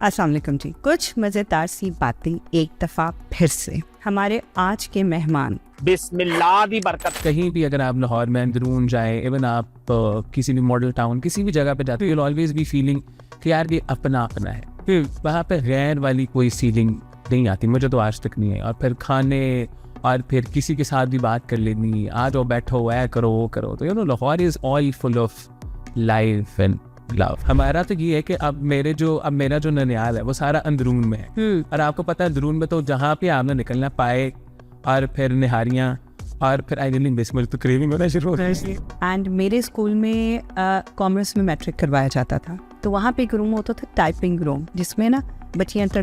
अस्सलाम वालेकुम जी। कुछ मज़ेदार सी बातें एक दफ़ा फिर से। हमारे आज के मेहमान बिस्मिल्लाह दी बरकत। कहीं भी अगर आप लाहौर में अंदरून जाए, इवन आप किसी भी मॉडल टाउन किसी भी जगह पे जाते हो, you will always be feeling कि यार ये अपना अपना है। वहाँ पे गैर वाली कोई फीलिंग नहीं आती, मुझे तो आज तक नहीं है। और फिर खाने और फिर किसी के साथ भी बात कर लेनी, आ जाओ बैठो ऐ करो वो करो, तो you know Lahore is all full of life and love. हमारा तो ये है कि अब मेरा जो ननियाल है वो सारा अंदरून में है। और आपको पता है अंदरून में तो जहाँ पे आपने निकलना पाए और फिर निहारियाँ और फिर आइडियली बिस्मिल तो क्रेविंग होना शुरू होता है। एंड मेरे स्कूल में कॉमर्स में मैट्रिक करवाया जाता था, तो वहाँ पे एक रूम होता था टाइपिंग रूम, जिसमें ना बच्चियाँ तर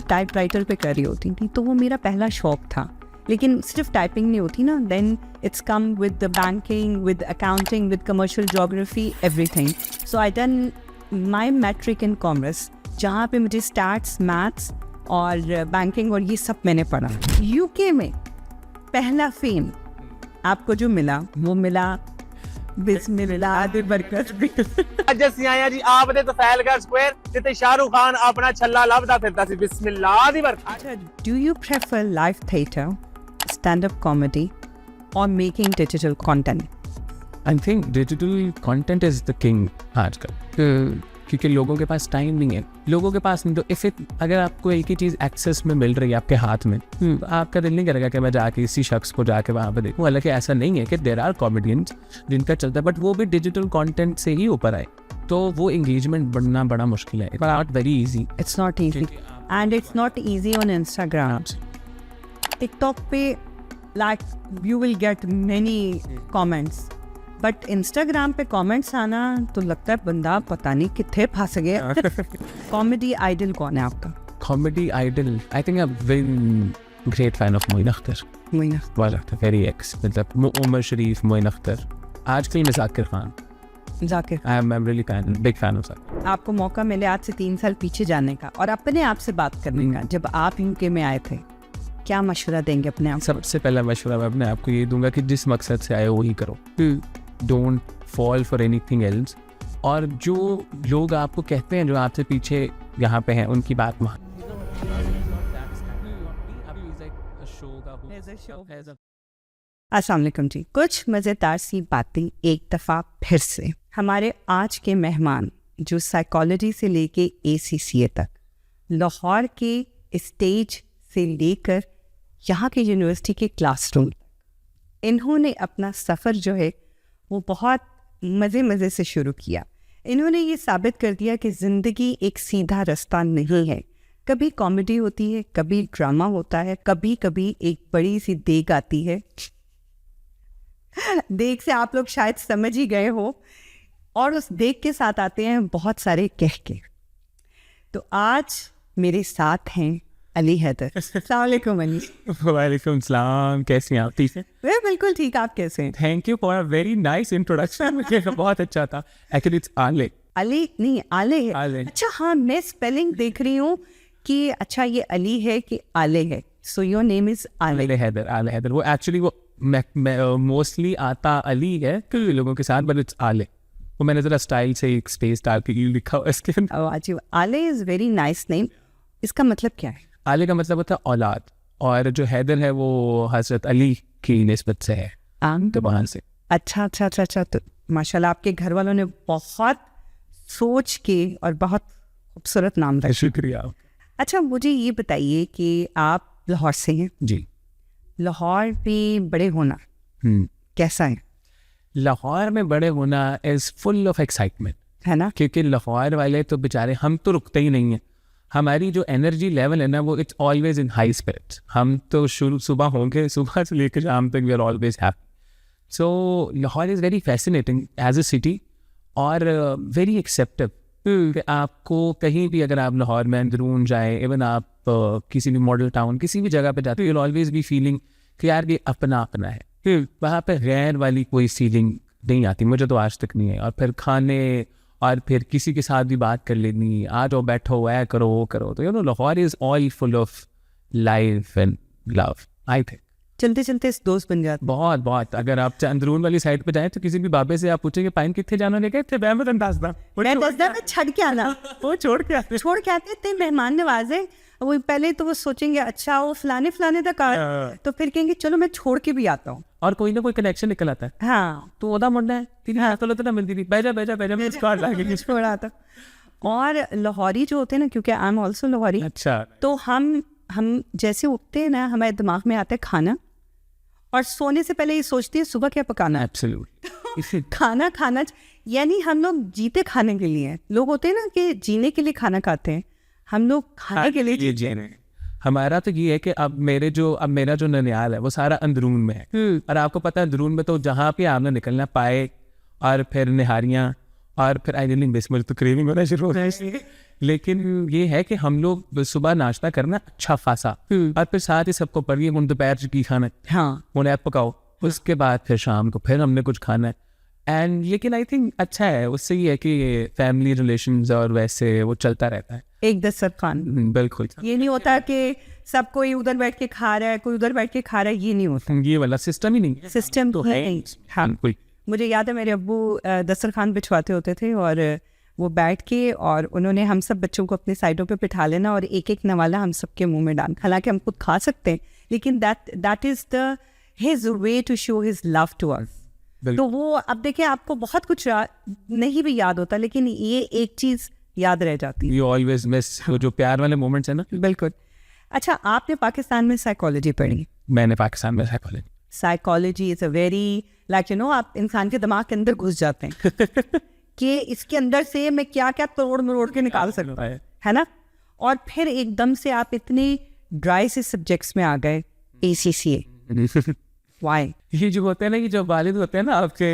टाइप राइटर पे कर रही होती थी। तो वो मेरा पहला शौक था, लेकिन सिर्फ टाइपिंग नहीं होती ना, then it's come with the banking, with accounting, with commercial geography, everything. So I done my matric in commerce, जहाँ पे मुझे स्टैट्स, मैथ्स और बैंकिंग और ये सब मैंने पढ़ा। यूके में पहला फेम आपको जो मिला वो मिला बिस्मिल्लाह दी बरकत। ਅੱਜ ਅਸੀਂ ਆਏ ਆ ਜੀ ਆਪ ਦੇ ਤਫੈਲਗੜ੍ਹ ਸਕੁਅਰ ਜਿੱਥੇ ਸ਼ਾਹਰੁਖ ਖਾਨ ਆਪਣਾ ਛੱਲਾ ਲੱਭਦਾ ਫਿਰਦਾ ਸੀ। ਬਿਸਮਿल्लाह ਦੀ ਬਰਕਤ। Do you prefer live theatre, stand-up comedy or making digital content? I think digital content is the king आजकल, क्योंकि लोगों के पास टाइम नहीं है। लोगों के पास नहीं, तो अगर आपको एक ही चीज़ एक्सेस में मिल रही है आपके हाथ में, तो आपका दिल नहीं करेगा कि मैं जाके इसी शख्स को जाके वहाँ पे देखूँ। हालांकि ऐसा नहीं है कि देयर आर कॉमेडियंस जिनका चलता है, बट वो भी डिजिटल कंटेंट से ही ऊपर आए, तो वो एंगेजमेंट बनना बड़ा मुश्किल है। It's not very easy. It's not easy, and it's not easy on Instagram. TikTok पे like you will get many comments, but Instagram पे कमेंट्स आना तो लगता है बंदा पता नहीं कितने फंस गया। कॉमेडी आइडल कौन है आपका? Comedy idol I think I been great fan of Moin Akhtar. Moin Akhtar very ex, मतलब उमर शरीफ, मोइन अख्तर, आजकल में Zakir Khan. Zakir, I am really big fan of Zakir. आपको मौका मिले आज से 3 साल पीछे जाने का और अपने आप से बात करने का, जब आप यूके में आए थे, क्या मशवरा देंगे अपने आप? सबसे पहला मशवरा मैं अपने आपको ये दूंगा कि जिस मकसद से आए वही करो, don't fall for anything else. और जो लोग आपको कहते हैं, जो आपसे पीछे यहाँ पे हैं, उनकी बात मान। अस्सलाम वालेकुम जी। कुछ मज़ेदार सी बातें एक दफ़ा फिर से। हमारे आज के मेहमान जो साइकोलॉजी से लेके ACCA तक, लाहौर के स्टेज से लेकर यहाँ के यूनिवर्सिटी के क्लासरूम, इन्होंने अपना सफ़र जो है वो बहुत मज़े से शुरू किया। इन्होंने ये साबित कर दिया कि ज़िंदगी एक सीधा रास्ता नहीं है। कभी कॉमेडी होती है, कभी ड्रामा होता है, कभी कभी एक बड़ी सी देग आती है। देग से आप लोग शायद समझ ही गए हो, और उस देग के साथ आते हैं बहुत सारे कह के। तो आज मेरे साथ हैं अली हैदर। अस्सलाम वालेकुम अली। वालेकुम सलाम, कैसी हैं आप? ठीक है, मैं बिल्कुल ठीक, आप कैसे हैं? Thank you for a very nice introduction. मुझे बहुत अच्छा था। एक्चुअली इट्स आले। अली नहीं, आले है। आले। अच्छा हाँ, मैं स्पेलिंग देख रही हूँ कि अच्छा ये अली है कि आले है। सो योर नेम इज आले हैदर। आले हैदर वो एक्चुअली वो मोस्टली आता अली है कई लोगों के साथ, बट इट्स आले। वो मैंने जरा स्टाइल से एक स्पेस डाल के लिखा हुआ इसके अंदर। आले इज वेरी नाइस नेम। इसका मतलब क्या है? आले का मतलब होता है औलाद, और जो हैदर है वो हजरत अली की निस्बत से है, तो वहाँ से। अच्छा। तो माशाल्लाह आपके घर वालों ने बहुत सोच के और बहुत खूबसूरत नाम रखा। शुक्रिया। अच्छा, मुझे ये बताइए कि आप लाहौर से हैं जी। लाहौर में बड़े होना कैसा है? लाहौर में बड़े होना इज़ फुल ऑफ एक्साइटमेंट, है ना? क्योंकि लाहौर वाले तो बेचारे, हम तो रुकते ही नहीं हैं। हमारी जो एनर्जी लेवल है ना, वो it's always in high spirits. हम तो सुबह होंगे, सुबह से लेकर शाम तक we are always happy. So Lahore is very fascinating as a city, और वेरी एक्सेप्टिव। आपको कहीं भी अगर आप लाहौर में अंदरून जाए, इवन आप किसी भी मॉडल टाउन किसी भी जगह पे जाते हो, you will always be feeling कि यार ये अपना अपना है। वहाँ पे गैर वाली कोई फीलिंग नहीं आती, मुझे तो आज तक नहीं है। और फिर खाने और फिर किसी के साथ भी बात कर लेनी, आ जाओ बैठो ऐ करो वो करो, तो you know Lahore is all full of life and love, I think. चलते चलते दोस्त बन जाते। बहुत बहुत। अगर आप अंदरून वाली साइड पे जाएं तो किसी भी बाबे से आप पूछेंगे पाइन कितने जाना लेके थे, मैं बता दसदा मैं दसदा मैं छड़ के आना, वो छोड़ के आते इतने मेहमान नवाजे। वो पहले तो वो सोचेंगे अच्छा वो फलाने फलाने तक आ, तो फिर कहेंगे चलो मैं छोड़ के भी आता हूँ, और कोई ना कोई कनेक्शन निकल आता है। हाँ तो ओदा मुंडा है तीन हाथ तो ना मिलती थी, बैजा बैजा बैजा मैं स्कॉट लाके छोड़ा आता। और लाहौरी जो होते हैं ना, क्योंकि आई एम ऑल्सो लाहौरी, अच्छा तो हम जैसे उठते हैं ना हमारे दिमाग में आता है खाना, और सोने से पहले ये सोचते हैं सुबह क्या पकाना है। एब्सोल्युटली। खाना यानी हम लोग जीते खाने के लिए हैं। लोग होते हैं ना कि जीने के लिए खाना खाते हैं, हम लोग खाने के लिए जी नहीं। हमारा तो ये है कि अब मेरा जो ननियाल है वो सारा अंदरून में है, और आपको पता है अंदरून में तो जहाँ पे आपने निकलना पाए और फिर निहारियाँ और फिर आइडियली बिस्मिल तो क्रेविंग होना शुरू हो जाए। लेकिन ये है कि हम लोग सुबह नाश्ता करना अच्छा खासा, और फिर साथ ही सबको पढ़िए उन दोपहर की खाना है, हाँ उन्हें आप पकाओ, उसके बाद फिर शाम को फिर हमने कुछ खाना है। एंड लेकिन आई थिंक अच्छा है, उससे ये है कि फैमिली रिलेशंस और वैसे वो चलता रहता है। एक दस्तरखान, बिल्कुल। ये नहीं होता कि सब कोई उधर बैठ के खा रहा है कोई उधर बैठ के खा रहा है, ये नहीं होता, ये वाला सिस्टम ही नहीं है। सिस्टम तो है नहीं। हाँ बिल्कुल। मुझे याद है मेरे अब्बू दस्तरखान बिछवाते होते थे, और वो बैठ के और उन्होंने हम सब बच्चों को अपनी साइडों पे बिठा लेना और एक एक नवाला हम सबके मुंह में डाल, हालांकि हम खुद खा सकते हैं, लेकिन that is the his way to show his love to us. तो वो अब देखिए आपको बहुत कुछ नहीं भी याद होता, लेकिन ये एक चीज याद रह जाती है, यू ऑलवेज मिस वो जो प्यार वाले मोमेंट्स है ना। बिल्कुल। अच्छा, आपने पाकिस्तान में साइकोलॉजी पढ़ी? मैंने पाकिस्तान में साइकोलॉजी इज अ वेरी आप इंसान के दिमाग के अंदर घुस जाते हैं कि इसके अंदर से मैं क्या क्या तोड़ मरोड़ के निकाल सकता है ना, और फिर एकदम से आप इतने ड्राई से सब्जेक्ट्स में आ गए, ACCA। वाई? ये जो होते हैं ना, ये जो वालिद होते हैं ना आपके,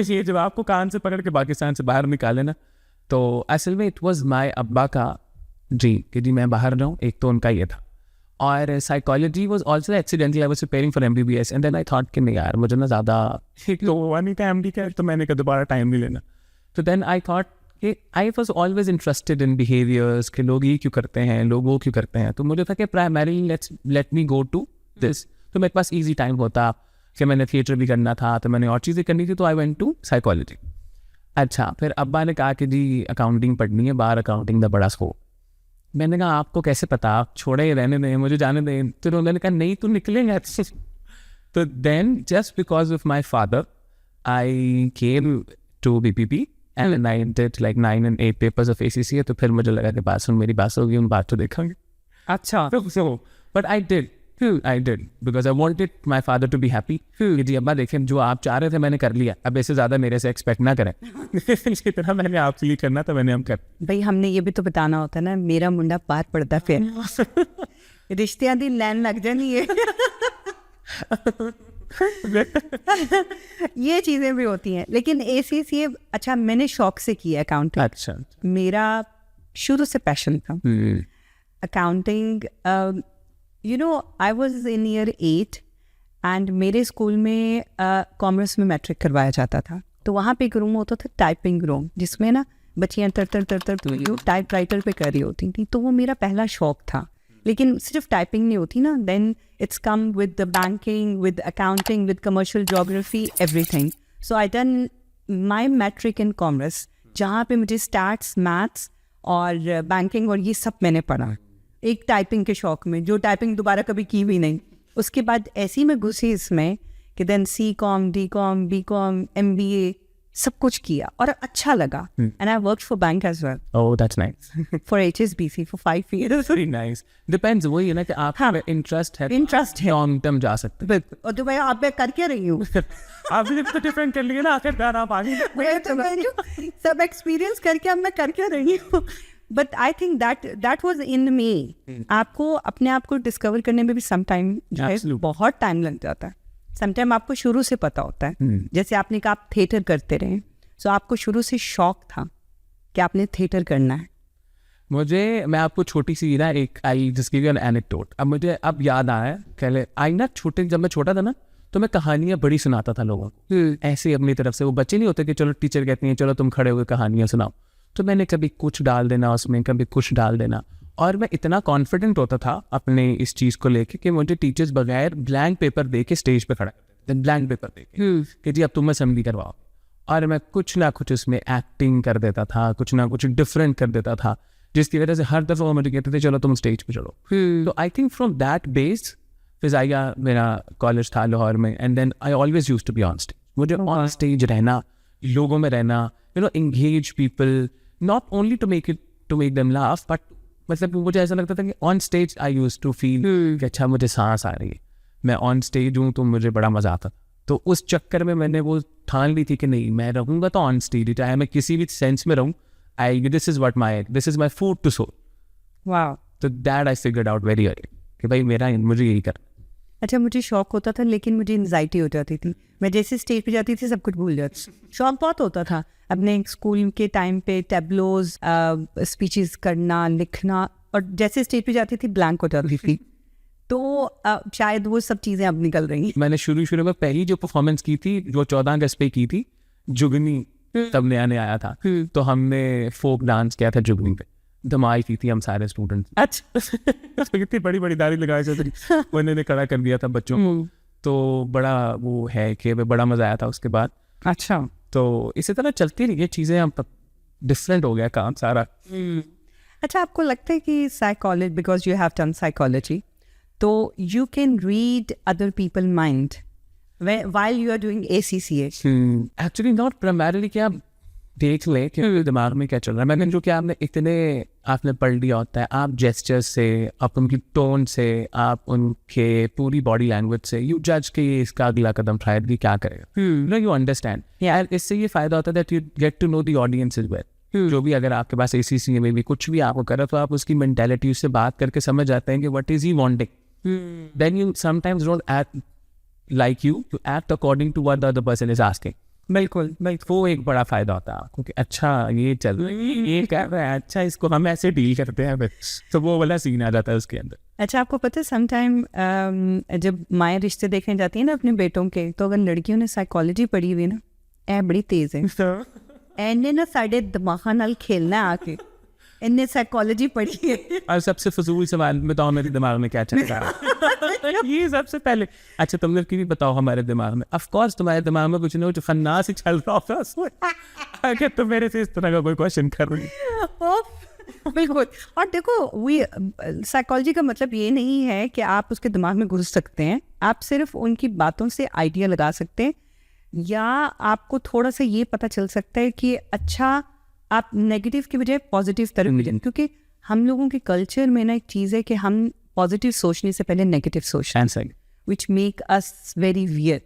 ये जब आपको कान से पकड़ के पाकिस्तान से बाहर निकाले ना, तो असल में इट वाज माय अब्बा का ड्रीम कि जी मैं बाहर जाऊँ, एक तो उनका ये था। और psychology was also accidentally, I was preparing for MBBS and then I thought कि नहीं यार मुझे ना ज़्यादा हुआ नहीं था MD का, तो मैंने कहा दोबारा टाइम नहीं लेना। तो देन आई थॉट कि I was always interested in behaviours, कि लोग ये क्यों करते हैं, लोग वो क्यों करते हैं। तो मुझे था कि primarily let me go to this. तो मेरे पास ईजी टाइम होता कि मैंने थिएटर भी करना था, तो मैंने और चीज़ें करनी थी, तो आई वेंट टू साइकोलॉजी। अच्छा, फिर अब्बा ने कहा कि जी अकाउंटिंग पढ़नी है, बाहर अकाउंटिंग का बड़ा स्कोप। मैंने कहा आपको कैसे पता, आप छोड़े रहने दें, मुझे जाने दें। तो उन्होंने कहा नहीं तू निकलेंगे। तो then just because of my father I came to BPP and I did like 9 and 8 papers of ACCA। तो फिर मुझे लगा कि बात सुन मेरी बात होगी, उन बात तो देखेंगे। अच्छा, but I did because I wanted my father to be happy। जी अब्बा देखें जो आप चाह रहे थे मैंने कर लिया, अब इससे ज़्यादा मेरे से एक्सपेक्ट ना करें। इसी तरह मैंने आपसे ये करना था, मैंने हम कर। भाई हमने ये भी तो बताना होता ना, मेरा मुंडा पार पड़ता फिर रिश्तियां दी लैन लग जानी है। ये चीज़ें भी होती हैं, लेकिन ACCA अच्छा मैंने शौक से किया अकाउंटिंग। अच्छा, मेरा शुरू से पैशन था accounting. You know I was in year 8 and मेरे स्कूल में कॉमर्स में मैट्रिक करवाया जाता था, तो वहाँ पे एक रूम होता था टाइपिंग रूम, जिसमें ना बच्चियाँ तर टाइप राइटर पे कर रही होती थी। तो वो मेरा पहला शौक था, लेकिन सिर्फ टाइपिंग नहीं होती ना, then it's come with the banking, with accounting, with commercial geography, everything. So I done my matric in commerce, जहाँ पे मुझे स्टैट्स, मैथ्स और बैंकिंग और ये सब मैंने पढ़ा, एक टाइपिंग के शौक में, जो टाइपिंग दोबारा कभी की भी नहीं। उसके बाद ऐसी में घुसी इसमें कि then C.Com, D.Com, B.Com, MBA सब कुछ किया और अच्छा लगा। And I work for bank as well. Oh that's nice. For HSBC for 5 years। Very nice. Depends, वही है ना कि आप इंटरेस्ट है लॉन्ग टर्म जा सकते हैं। और तो भाई आप मैं कर क्या रही हूँ आप भी तो डिफरेंट कर लिए ना, आखिरकार आप आगे सब एक्सपीरियंस करके अब मैं कर क्या रही हूँ। But I think that was in me. आपको अपने आप को डिस्कवर करने में भी सम टाइम बहुत टाइम लग जाता है। समटाइम आपको शुरू से पता होता है, जैसे आपने कहा आप थिएटर करते रहे, सो आपको शुरू से शौक था कि आपने थिएटर करना है। मैं आपको छोटी सी ना एक I just give you N anecdote. अब मुझे अब याद आया, पहले जब मैं छोटा था ना, तो मैं कहानियाँ बड़ी सुनाता था लोगों को, ऐसे अपनी तरफ से। वो बच्चे नहीं होते कि चलो टीचर कहती हैं चलो तुम खड़े हुए कहानियाँ सुनाओ, तो मैंने कभी कुछ डाल देना उसमें, कभी कुछ डाल देना, और मैं इतना कॉन्फिडेंट होता था अपने इस चीज़ को लेके कि मुझे टीचर्स बगैर ब्लैंक पेपर दे के स्टेज पे खड़ा करते थे, ब्लैंक पेपर दे के कि जी अब तुम असेंबली करवाओ, और मैं कुछ ना कुछ उसमें एक्टिंग कर देता था, कुछ ना कुछ डिफरेंट कर देता था, जिसकी वजह से हर दफ़ा वो मुझे कहते थे चलो तुम स्टेज पे चलो। तो I think from that base फिजाइया मेरा कॉलेज था लाहौर में, and then I always used to be on stage. मुझे ऑन स्टेज रहना, लोगों में रहना, you know, engage people, not only to make them laugh, but मतलब मुझे ऐसा लगता था कि on stage I used to feel कि अच्छा मुझे सांस आ रही है, मैं ऑन स्टेज हूँ तो मुझे बड़ा मजा आता। तो उस चक्कर में मैंने वो ठान ली थी कि नहीं, मैं रहूँगा तो ऑन स्टेज, चाहे मैं किसी भी सेंस में रहूँ, this is my food to soul. वाह। तो that I figured out very early कि भाई मुझे यही करना। अच्छा, मुझे शौक होता था लेकिन मुझे एंजाइटी हो जाती थी। मैं जैसे स्टेज पे जाती थी सब कुछ भूल जाती। शौक बहुत होता था अपने स्कूल के टाइम पे, टैब्लोज, स्पीचेस करना, लिखना, और जैसे स्टेज पे जाती थी ब्लैंक हो जाती थी। तो शायद वो सब चीज़ें अब निकल रही हैं। मैंने शुरू में पहली जो परफॉर्मेंस की थी जो 14 अगस्त पे की थी, जुगनी, तब नया आया था, तो हमने फोक डांस किया था जुगनी पे, धमाल की थी हम सारे स्टूडेंट्स। अच्छा। कितनी बड़ी बड़ी दाढ़ी लगाई जाती थी, उन्होंने खड़ा कर दिया था बच्चों को, तो बड़ा वो है कि बड़ा मजा आया था उसके बाद। अच्छा। तो इसी तरह चलती रही ये चीज़ें, हम डिफरेंट हो गया काम सारा। अच्छा, आपको लगता है कि psychology, because you have done psychology, तो you can read other people mind while you are doing ACCA? Actually not primarily कि आप देख लें कि दिमाग में क्या चल रहा है, मैंने जो कि आपने पढ़ लिया होता है, आप जेस्चर्स से, आप उनकी टोन से, आप उनके पूरी बॉडी लैंग्वेज से यू जज कि ये इसका अगला कदम शायद भी क्या करेगा, नो यू अंडरस्टैंड। यार इससे ये फायदा होता है that you get to know the audience is well. जो भी अगर आपके पास ACCA में भी कुछ भी आपको करे, तो आप उसकी मेंटेलिटी, उससे बात करके समझ जाते हैं कि what is he wanting. Then you sometimes don't act like you act according to what the other person is asking। बिल्कुल। वो एक बड़ा फायदा होता है आपको कि अच्छा ये चल रहा है, ये कर रहा है, अच्छा इसको हम ऐसे डील करते हैं फिर, तो वो वाला सीन आ जाता है उसके अंदर। अच्छा, आपको पता है समटाइम जब माएँ रिश्ते देखने जाती हैं ना अपने बेटों के, तो अगर लड़कियों ने साइकोलॉजी पढ़ी हुई ना, ए बड़ी तेज है, एने ना साढ़े दिमाग नाल खेलना आके, इनने साइकोलॉजी पढ़ी है। और सबसे फजूल सवाल बताओ, मेरे दिमाग में क्या चल रहा है ये सबसे पहले। अच्छा तुम लोग की भी बताओ हमारे दिमाग में, ऑफ कोर्स तुम्हारे दिमाग में कुछ ना कुछ खन्नास ही चल रहा होगा उसमें, अगर तुम मेरे से इस तरह का कोई क्वेश्चन कर रही हो। बिल्कुल। और देखो, साइकोलॉजी का मतलब ये नहीं है कि आप उसके दिमाग में घुस सकते हैं, आप सिर्फ उनकी बातों से आइडिया लगा सकते हैं, या आपको थोड़ा सा ये पता चल सकता है कि अच्छा आप नेगेटिव की बजाय पॉजिटिव तरफ मिलें, क्योंकि हम लोगों के कल्चर में ना एक चीज़ है कि हम पॉजिटिव सोचने से पहले नेगेटिव सोचते हैं, which make us very weird,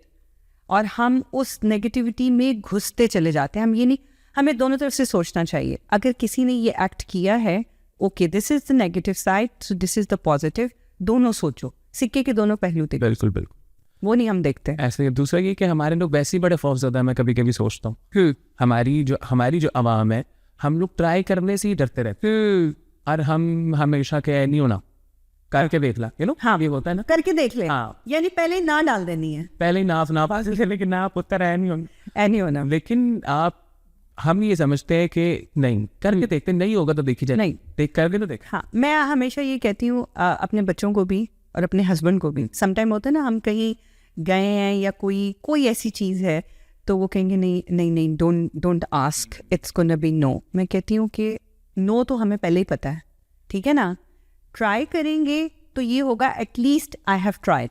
और हम उस नेगेटिविटी में घुसते चले जाते हैं। हम ये नहीं, हमें दोनों तरफ से सोचना चाहिए। अगर किसी ने ये एक्ट किया है, okay this is the negative side, so this is the positive, दोनों सोचो, सिक्के के दोनों पहलू थे। बिल्कुल बिल्कुल, वो नहीं हम देखते ऐसे। दूसरा ये कि हमारे लोग वैसे ही बड़े खौफजदा है, मैं कभी कभी सोचता हूँ हमारी जो आवाम है, हम लोग ट्राई करने से ही डरते रहते, और हम हमेशा के नहीं होना, करके देख ला, यू नो। हाँ, ये होता है ना, करके देख ले। हाँ, यानी पहले ही ना डाल देनी है, पहले ही ना हासिल कर, लेकिन ना उत्तर है नहीं होना। लेकिन हम ये समझते हैं कि नहीं, करके देखते, नहीं होगा तो देखी जाए, नहीं देख करके तो देख। हाँ, मैं हमेशा ये कहती हूँ अपने बच्चों को भी और अपने हस्बैंड को भी। समटाइम होता है ना, हम कहीं गए हैं या कोई ऐसी चीज़ है, तो वो कहेंगे नहीं don't ask, it's gonna be no. मैं कहती हूँ कि नो तो हमें पहले ही पता है, ठीक है ना, ट्राई करेंगे तो ये होगा at least I have tried.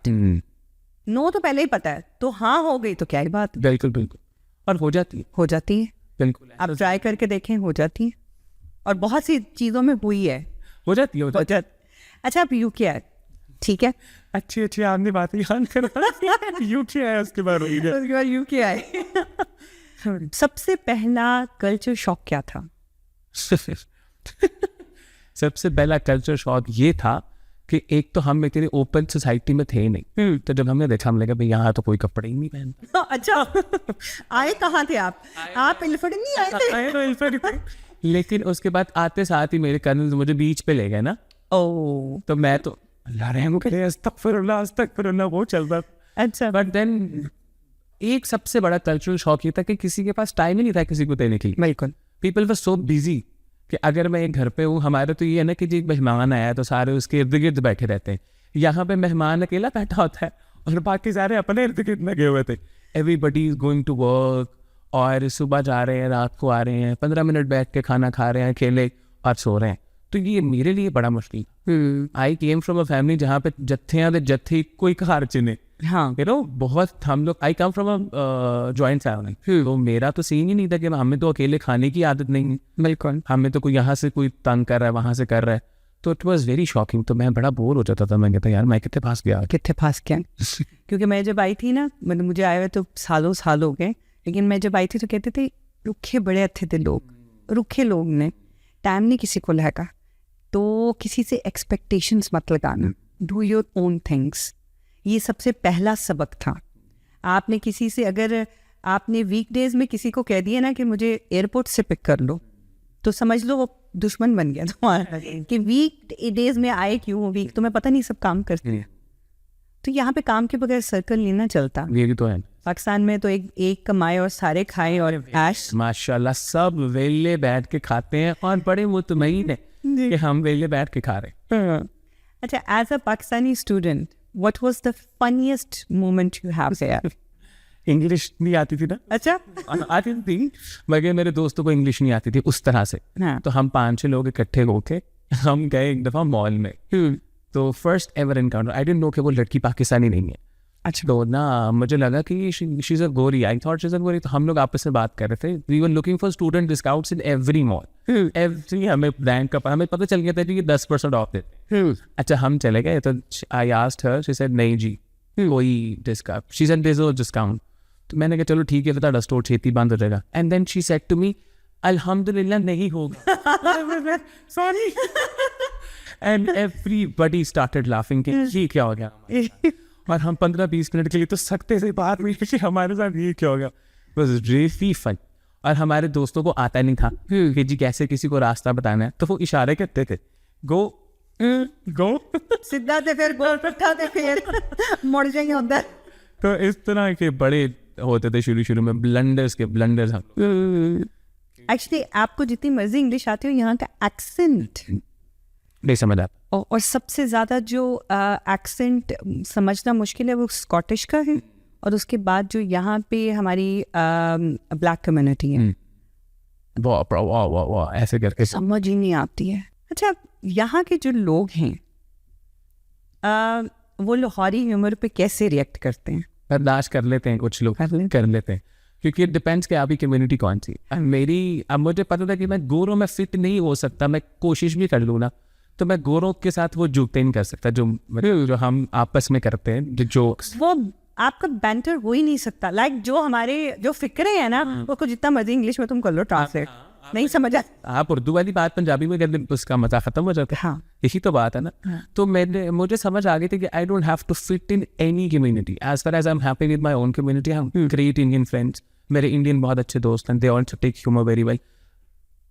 No तो पहले ही पता है, तो हाँ हो गई तो क्या ही बात। बिल्कुल बिल्कुल, और हो जाती है बिल्कुल। आप ट्राई करके देखें, हो जाती है, और बहुत सी चीज़ों में हुई है, हो जाती है। अच्छा, आप यूके आए, ठीक है, अच्छी आपने बात याद करा यूके आए, उसके बाद यूके आए। सबसे पहला कल्चर शॉक क्या था? सबसे पहला कल्चर शॉक ये था कि एक तो हम इतनी ओपन सोसाइटी में थे नहीं, तो जब हमने देखा, हमने कहा भाई यहाँ तो कोई कपड़े ही नहीं पहनता। अच्छा, आए कहाँ थे आप इल्फर्ड नहीं आए थे? लेकिन उसके बाद आते साथ ही मेरे कजन मुझे बीच पे ले गए ना, तो मैं तो अल्लाह रहम करे, अस्तगफिरुल्लाह वो चलता। अच्छा, बट देन एक सबसे बड़ा कल्चरल शॉक ये था कि किसी के पास टाइम ही नहीं था किसी को देने के लिए। बिल्कुल, पीपल वर सो बिजी कि अगर मैं एक घर पे हूँ, हमारे तो ये है ना कि जी मेहमान आया तो सारे उसके इर्द गिर्द बैठे रहते हैं। यहाँ पे मेहमान अकेला बैठा होता है और बाकी सारे अपने इर्द गिर्द लगे हुए थे। Everybody is going to work, और सुबह जा रहे हैं, रात को आ रहे हैं, 15 मिनट बैठ के खाना खा रहे हैं, अकेले और सो रहे हैं। तो ये मेरे लिए बड़ा मुश्किल। आई केम फ्रॉम अ फैमिली जहाँ पे जत्थियाँ दे जत्थी कोई घर च ने, हाँ, यू नो, बहुत हम लोग, I come from a joint family, तो मेरा तो सीन ही नहीं था कि हमें तो अकेले खाने की आदत नहीं है, बिल्कुल। हमें तो कोई यहाँ से कोई तंग कर रहा है, वहाँ से कर रहा है, तो इट वॉज वेरी शॉकिंग। तो मैं बड़ा बोर हो जाता था, मैं कहता यार मैं कितने पास गया। कितने पास क्या क्योंकि मैं जब आई थी ना, मतलब मुझे आए हुए तो सालों साल हो गए, लेकिन मैं जब आई थी तो कहते थे रुखे बड़े अच्छे थे लोग, रुखे लोग ने टाइम नहीं किसी को लगा, तो किसी से एक्सपेक्टेशंस मत लगाना, डू योर ओन थिंग्स। ये सबसे पहला सबक था। आपने किसी से, अगर आपने वीकडेज में किसी को कह दिया ना कि मुझे एयरपोर्ट से पिक कर लो, तो समझ लो वो दुश्मन बन गया तुम्हारा, कि वीक डेज में आए क्यों, वीक तुम्हें पता नहीं सब काम करते हैं। तो यहाँ पे काम के बगैर सर्कल नहीं ना चलता। ये भी तो है, पाकिस्तान में तो एक कमाए और सारे खाएं, और ऐश माशाल्लाह सब वेले बैठ के खाते हैं और बड़े मुतमईन है कि हम वेले बैठ के खा रहे हैं। अच्छा, as a Pakistani student, what was the funniest moment you have there? English नहीं आती थी ना, अच्छा, आती थी मगर मेरे दोस्तों को इंग्लिश नहीं आती थी उस तरह से। हाँ। तो हम 5-6 लोग इकट्ठे होके हम गए एक दफ़ा मॉल में, तो first ever encounter, I didn't know कि वो लड़की पाकिस्तानी नहीं है। अच्छा, तो ना मुझे लगा कि शी इज़ अ गोरी, आई थॉट शी इज़ अ गोरी। तो हम लोग आपस में बात कर रहे थे, we were looking for student discounts in every mall, every, हमें ब्रांड का हमें पता चल गया था कि 10% ऑफ देते हैं। अच्छा, हम चले गए, तो I asked her, she said नहीं जी कोई discount, she said there is discount. तो मैंने कहा चलो ठीक है, फिर ਤੁਹਾਡਾ स्टोर छेती बंद हो जाएगा। And then she said to me अल्हम्दुलिल्लाह नहीं होगा, sorry. And everybody started laughing कि ये क्या हो गया, और हम 15-20 मिनट के लिए तो सकते से बात हुई कि हमारे साथ ये क्या हो गया। Was really fun. और हमारे दोस्तों को आता नहीं था कि जी कैसे किसी को रास्ता बताना है, तो वो इशारे करते थे, गो गो, सीधा थे, फिर गोल रखा थे, फिर मुड़ जाएंगे उधर। तो इस तरह के बड़े होते थे शुरू में ब्लंडर्स के ब्लंडर्स हम। एक्चुअली आपको जितनी मर्जी इंग्लिश आती हो, यहाँ का एक्सेंट नहीं समझ आता। और सबसे ज़्यादा जो एक्सेंट समझना मुश्किल है वो स्कॉटिश का है, और उसके बाद जो यहाँ पे हमारी ब्लैक कम्युनिटी है, वाह वाह वाह वाह ऐसे करके समझ ही नहीं आती है। अच्छा, यहाँ के जो लोग हैं वो लाहौरी ह्यूमर पे कैसे रिएक्ट करते हैं? बर्दाश्त कर लेते हैं, कुछ लोग कर लेते हैं, क्योंकि इट डिपेंड्स कि आपकी कम्युनिटी कौन सी। मेरी, अब मुझे पता था कि मैं गोरों में फिट नहीं हो सकता, मैं कोशिश भी कर लूँ ना, तो मैं गोरों के साथ वो जुड़ते नहीं कर सकता जो हम आपस में करते हैं, जो जोक्स, वो आपका बैंटर हो ही नहीं सकता। लाइक जो हमारे जो फिक्रे हैं ना, उसको जितना मर्जी इंग्लिश में तुम कर लो ट्रांसलेट, नहीं समझ आता। आप उर्दू वाली बात पंजाबी में कर दें, उसका मजा खत्म हो जाता है। हाँ, यही तो बात है ना। तो मुझे समझ आ गई थी कि I don't have to fit in any community, as far as I am happy with my own community. I have great Indian friends, मेरे इंडियन बहुत अच्छे दोस्त हैं, they also take humour very well.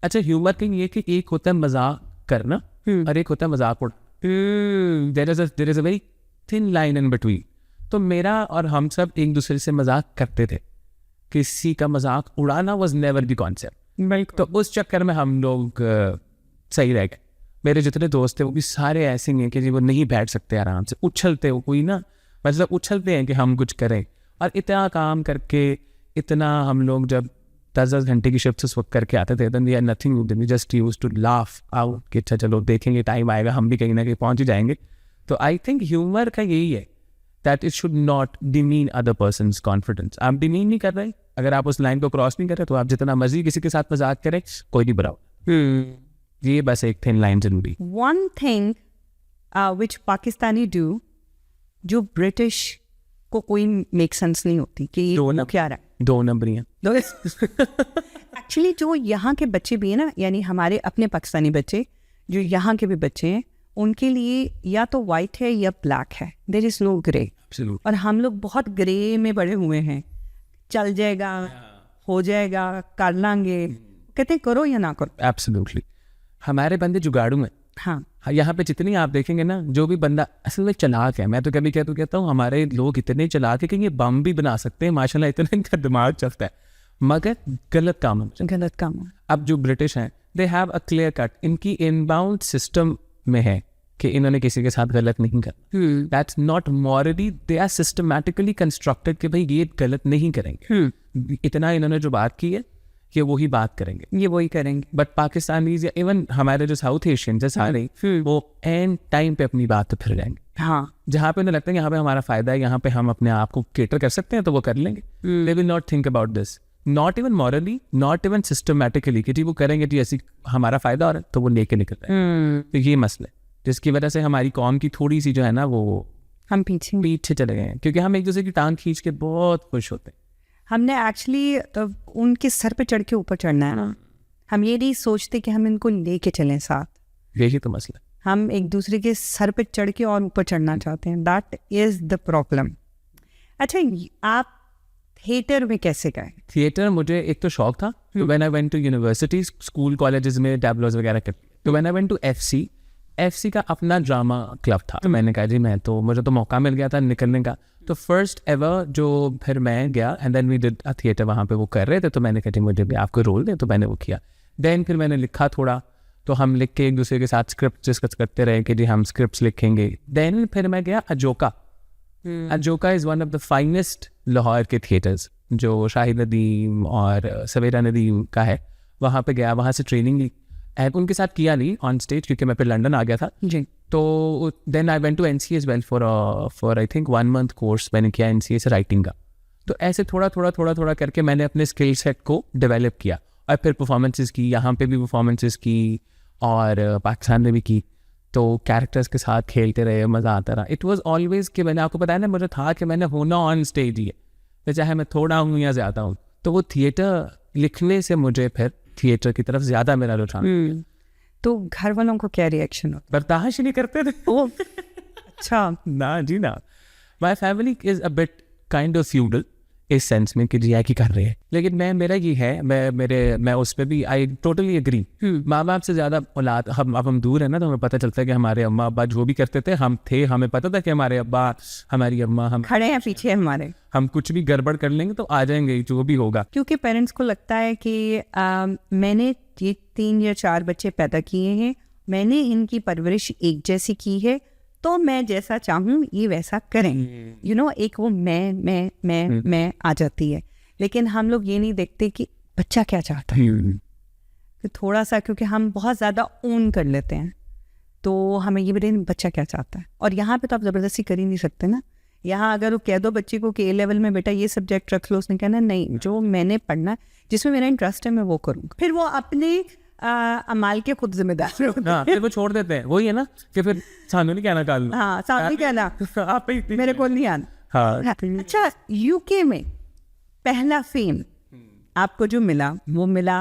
अच्छा, ह्यूमर थिंग ये कि एक होता है मजाक करना और एक होता है मजाक उड़ाना। There is a very thin line in between. तो मेरा और हम सब एक दूसरे से मजाक करते थे, किसी का मजाक उड़ाना वाज नेवर द कॉन्सेप्ट। तो उस चक्कर में हम लोग सही रह गए। मेरे जितने दोस्त थे वो भी सारे ऐसे हैं कि जी वो नहीं बैठ सकते आराम से, उछलते हो कोई ना, मतलब उछलते हैं कि हम कुछ करें। और इतना काम करके, इतना हम लोग जब 10-10 घंटे की शिफ्ट से करके आते थे, then we are nothing, then we just used to laugh out कि अच्छा चलो देखेंगे, टाइम आएगा हम भी कहीं ना कहीं पहुंच ही जाएंगे। तो आई थिंक ह्यूमर का यही है, that it should not demean other persons confidence. आप डिमीन नहीं कर रहे, अगर आप उस लाइन को क्रॉस नहीं कर रहे, तो आप जितना मर्जी किसी के साथ मजाक करें, कोई नहीं बुरा। ये बस एक थिन लाइन जरूरी। One thing which Pakistani do जो ब्रिटिश को कोई मेक सेंस नहीं होती कि दो क्या रहा है, 2 नंबरियाँ। एक्चुअली जो यहाँ के बच्चे भी हैं ना, यानी हमारे अपने पाकिस्तानी बच्चे, जो यहाँ के भी बच्चे हैं, उनके लिए या तो वाइट है या ब्लैक है, देयर इज नो ग्रे। और हम लोग बहुत ग्रे में बड़े हुए हैं, चल जाएगा, हो जाएगा, कर लांगे, कहते हैं करो या ना करो। एब्सोल्युटली। हमारे बंदे जुगाड़ू हैं। हाँ, यहाँ पे जितनी आप देखेंगे ना, जो भी बंदा असल में चालाक है, मैं तो कभी कहता हूँ हमारे लोग इतने चालाक है कि ये बम भी बना सकते हैं, माशाल्लाह इतना इनका दिमाग चलता है। मगर गलत काम है। गलत काम। अब जो ब्रिटिश हैं they have a clear cut, इनकी इनबाउंड सिस्टम में है कि इन्होंने किसी के साथ गलत नहीं करना। That's not morally, they are systematically constructed कि भाई ये गलत नहीं करेंगे। इतना इन्होंने जो बात की है कि वही बात करेंगे, ये वही करेंगे। बट पाकिस्तानीज या इवन हमारे जो साउथ एशियन जो सारे वो एंड टाइम पे अपनी बात पे फिर जाएंगे। हाँ, जहाँ पे उन्हें लगता है यहाँ पे हमारा फायदा है, यहाँ पे हम अपने आप को केटर कर सकते हैं, तो वो कर लेंगे। They will not think about this, not even morally, not even systematically कि जी वो करेंगे जी ऐसी हमारा फायदा हो रहा है तो वो लेके निकल रहे हैं। तो ये मसला है जिसकी वजह से हमारी कौम की थोड़ी सी जो है ना वो हम पीछे चले गए हैं, क्योंकि हम एक दूसरे की टांग खींच के बहुत खुश होते हैं। हमने एक्चुअली उनके सर पे चढ़ के ऊपर चढ़ना है ना, हम ये नहीं सोचते कि हम इनको लेके चलें साथ। यही तो मसला, हम एक दूसरे के सर पे चढ़ के और ऊपर चढ़ना चाहते हैं, दैट इज द प्रॉब्लम। अच्छा, आप थिएटर में कैसे गए? थिएटर मुझे एक तो शौक था, तो when I went to university, school colleges में टैबलोज वगैरह करती, तो when I went to FC का अपना ड्रामा क्लब था, तो मैंने कहा जी मुझे तो मौका मिल गया था निकलने का। तो फर्स्ट एवर जो फिर मैं गया and then we did a theatre, वहाँ पे वो कर रहे थे, तो मैंने कहा जी मुझे भी आपको रोल दे, तो मैंने वो किया। देन फिर मैंने लिखा थोड़ा, तो हम लिख के एक दूसरे के साथ स्क्रिप्ट डिस्कस करते रहे कि जी हम स्क्रिप्ट्स लिखेंगे। देन फिर मैं गया Ajoka. Ajoka is one of the finest Lahore के थिएटर्स, जो शाहिद नदीम और सवेरा नदीम का है। वहाँ पे गया, वहाँ से ट्रेनिंग ली, एंड उनके साथ किया नहीं ऑन स्टेज क्योंकि मैं फिर लंदन आ गया था जी। तो then I went to NCA as well for I think 1 month course मैंने किया NCA से राइटिंग का। तो ऐसे थोड़ा करके मैंने अपने स्किल सेट को डेवलप किया, और फिर परफॉर्मेंसेस की, यहाँ पे भी परफॉर्मेंसेस की और पाकिस्तान में भी की। तो कैरेक्टर्स के साथ खेलते रहे, मज़ा आता रहा। इट वॉज ऑलवेज कि मैंने आपको बताया ना, मुझे था कि मैंने होना ऑन स्टेज ही है, तो चाहे मैं थोड़ा हूँ या ज़्यादा हूँ। तो वो थिएटर लिखने से मुझे फिर थिएटर की तरफ ज़्यादा मेरा रुझान। तो घर वालों को क्या रिएक्शन होता? बर्दाश्त नहीं करते थे। ओह अच्छा। ना जी ना, my family is a bit kind of feudal इस सेंस में कि जी क्या कर रहे हैं, लेकिन मेरा ये है, मैं उस पर भी आई टोटली एग्री। माँ बाप से ज़्यादा औलाद, हम दूर है ना, तो हमें पता चलता है कि हमारे अम्मा अब्बा जो भी करते थे हमें पता था कि हमारे अब्बा हमारी अम्मा हम खड़े हैं पीछे हमारे, हम कुछ भी गड़बड़ कर लेंगे तो आ जाएंगे जो भी होगा। क्योंकि पेरेंट्स को लगता है कि मैंने ये 3 या 4 बच्चे पैदा किए हैं, मैंने इनकी परवरिश एक जैसी की है, तो मैं जैसा चाहूँ ये वैसा करें। यू नो, एक वो मैं आ जाती है। लेकिन हम लोग ये नहीं देखते कि बच्चा क्या चाहता है। तो थोड़ा सा, क्योंकि हम बहुत ज़्यादा ओन कर लेते हैं, तो हमें ये भी बच्चा क्या चाहता है। और यहाँ पे तो आप ज़बरदस्ती कर ही नहीं सकते ना। यहाँ अगर वो कह दो बच्चे को कि A लेवल में बेटा ये सब्जेक्ट रख लो, उसने कहना नहीं, जो मैंने पढ़ना है, जिसमें मेरा इंटरेस्ट है, मैं वो करूँगा। फिर वो अपने अमाल के खुद जिम्मेदार होते हैं। हाँ, फिर वो छोड़ देते हैं। वही है ना कि फिर सानू नहीं कहना काल। हाँ, सानू कहना आप ही मेरे को नहीं आना। हाँ। अच्छा, UK में पहला फेम आपको जो मिला, वो मिला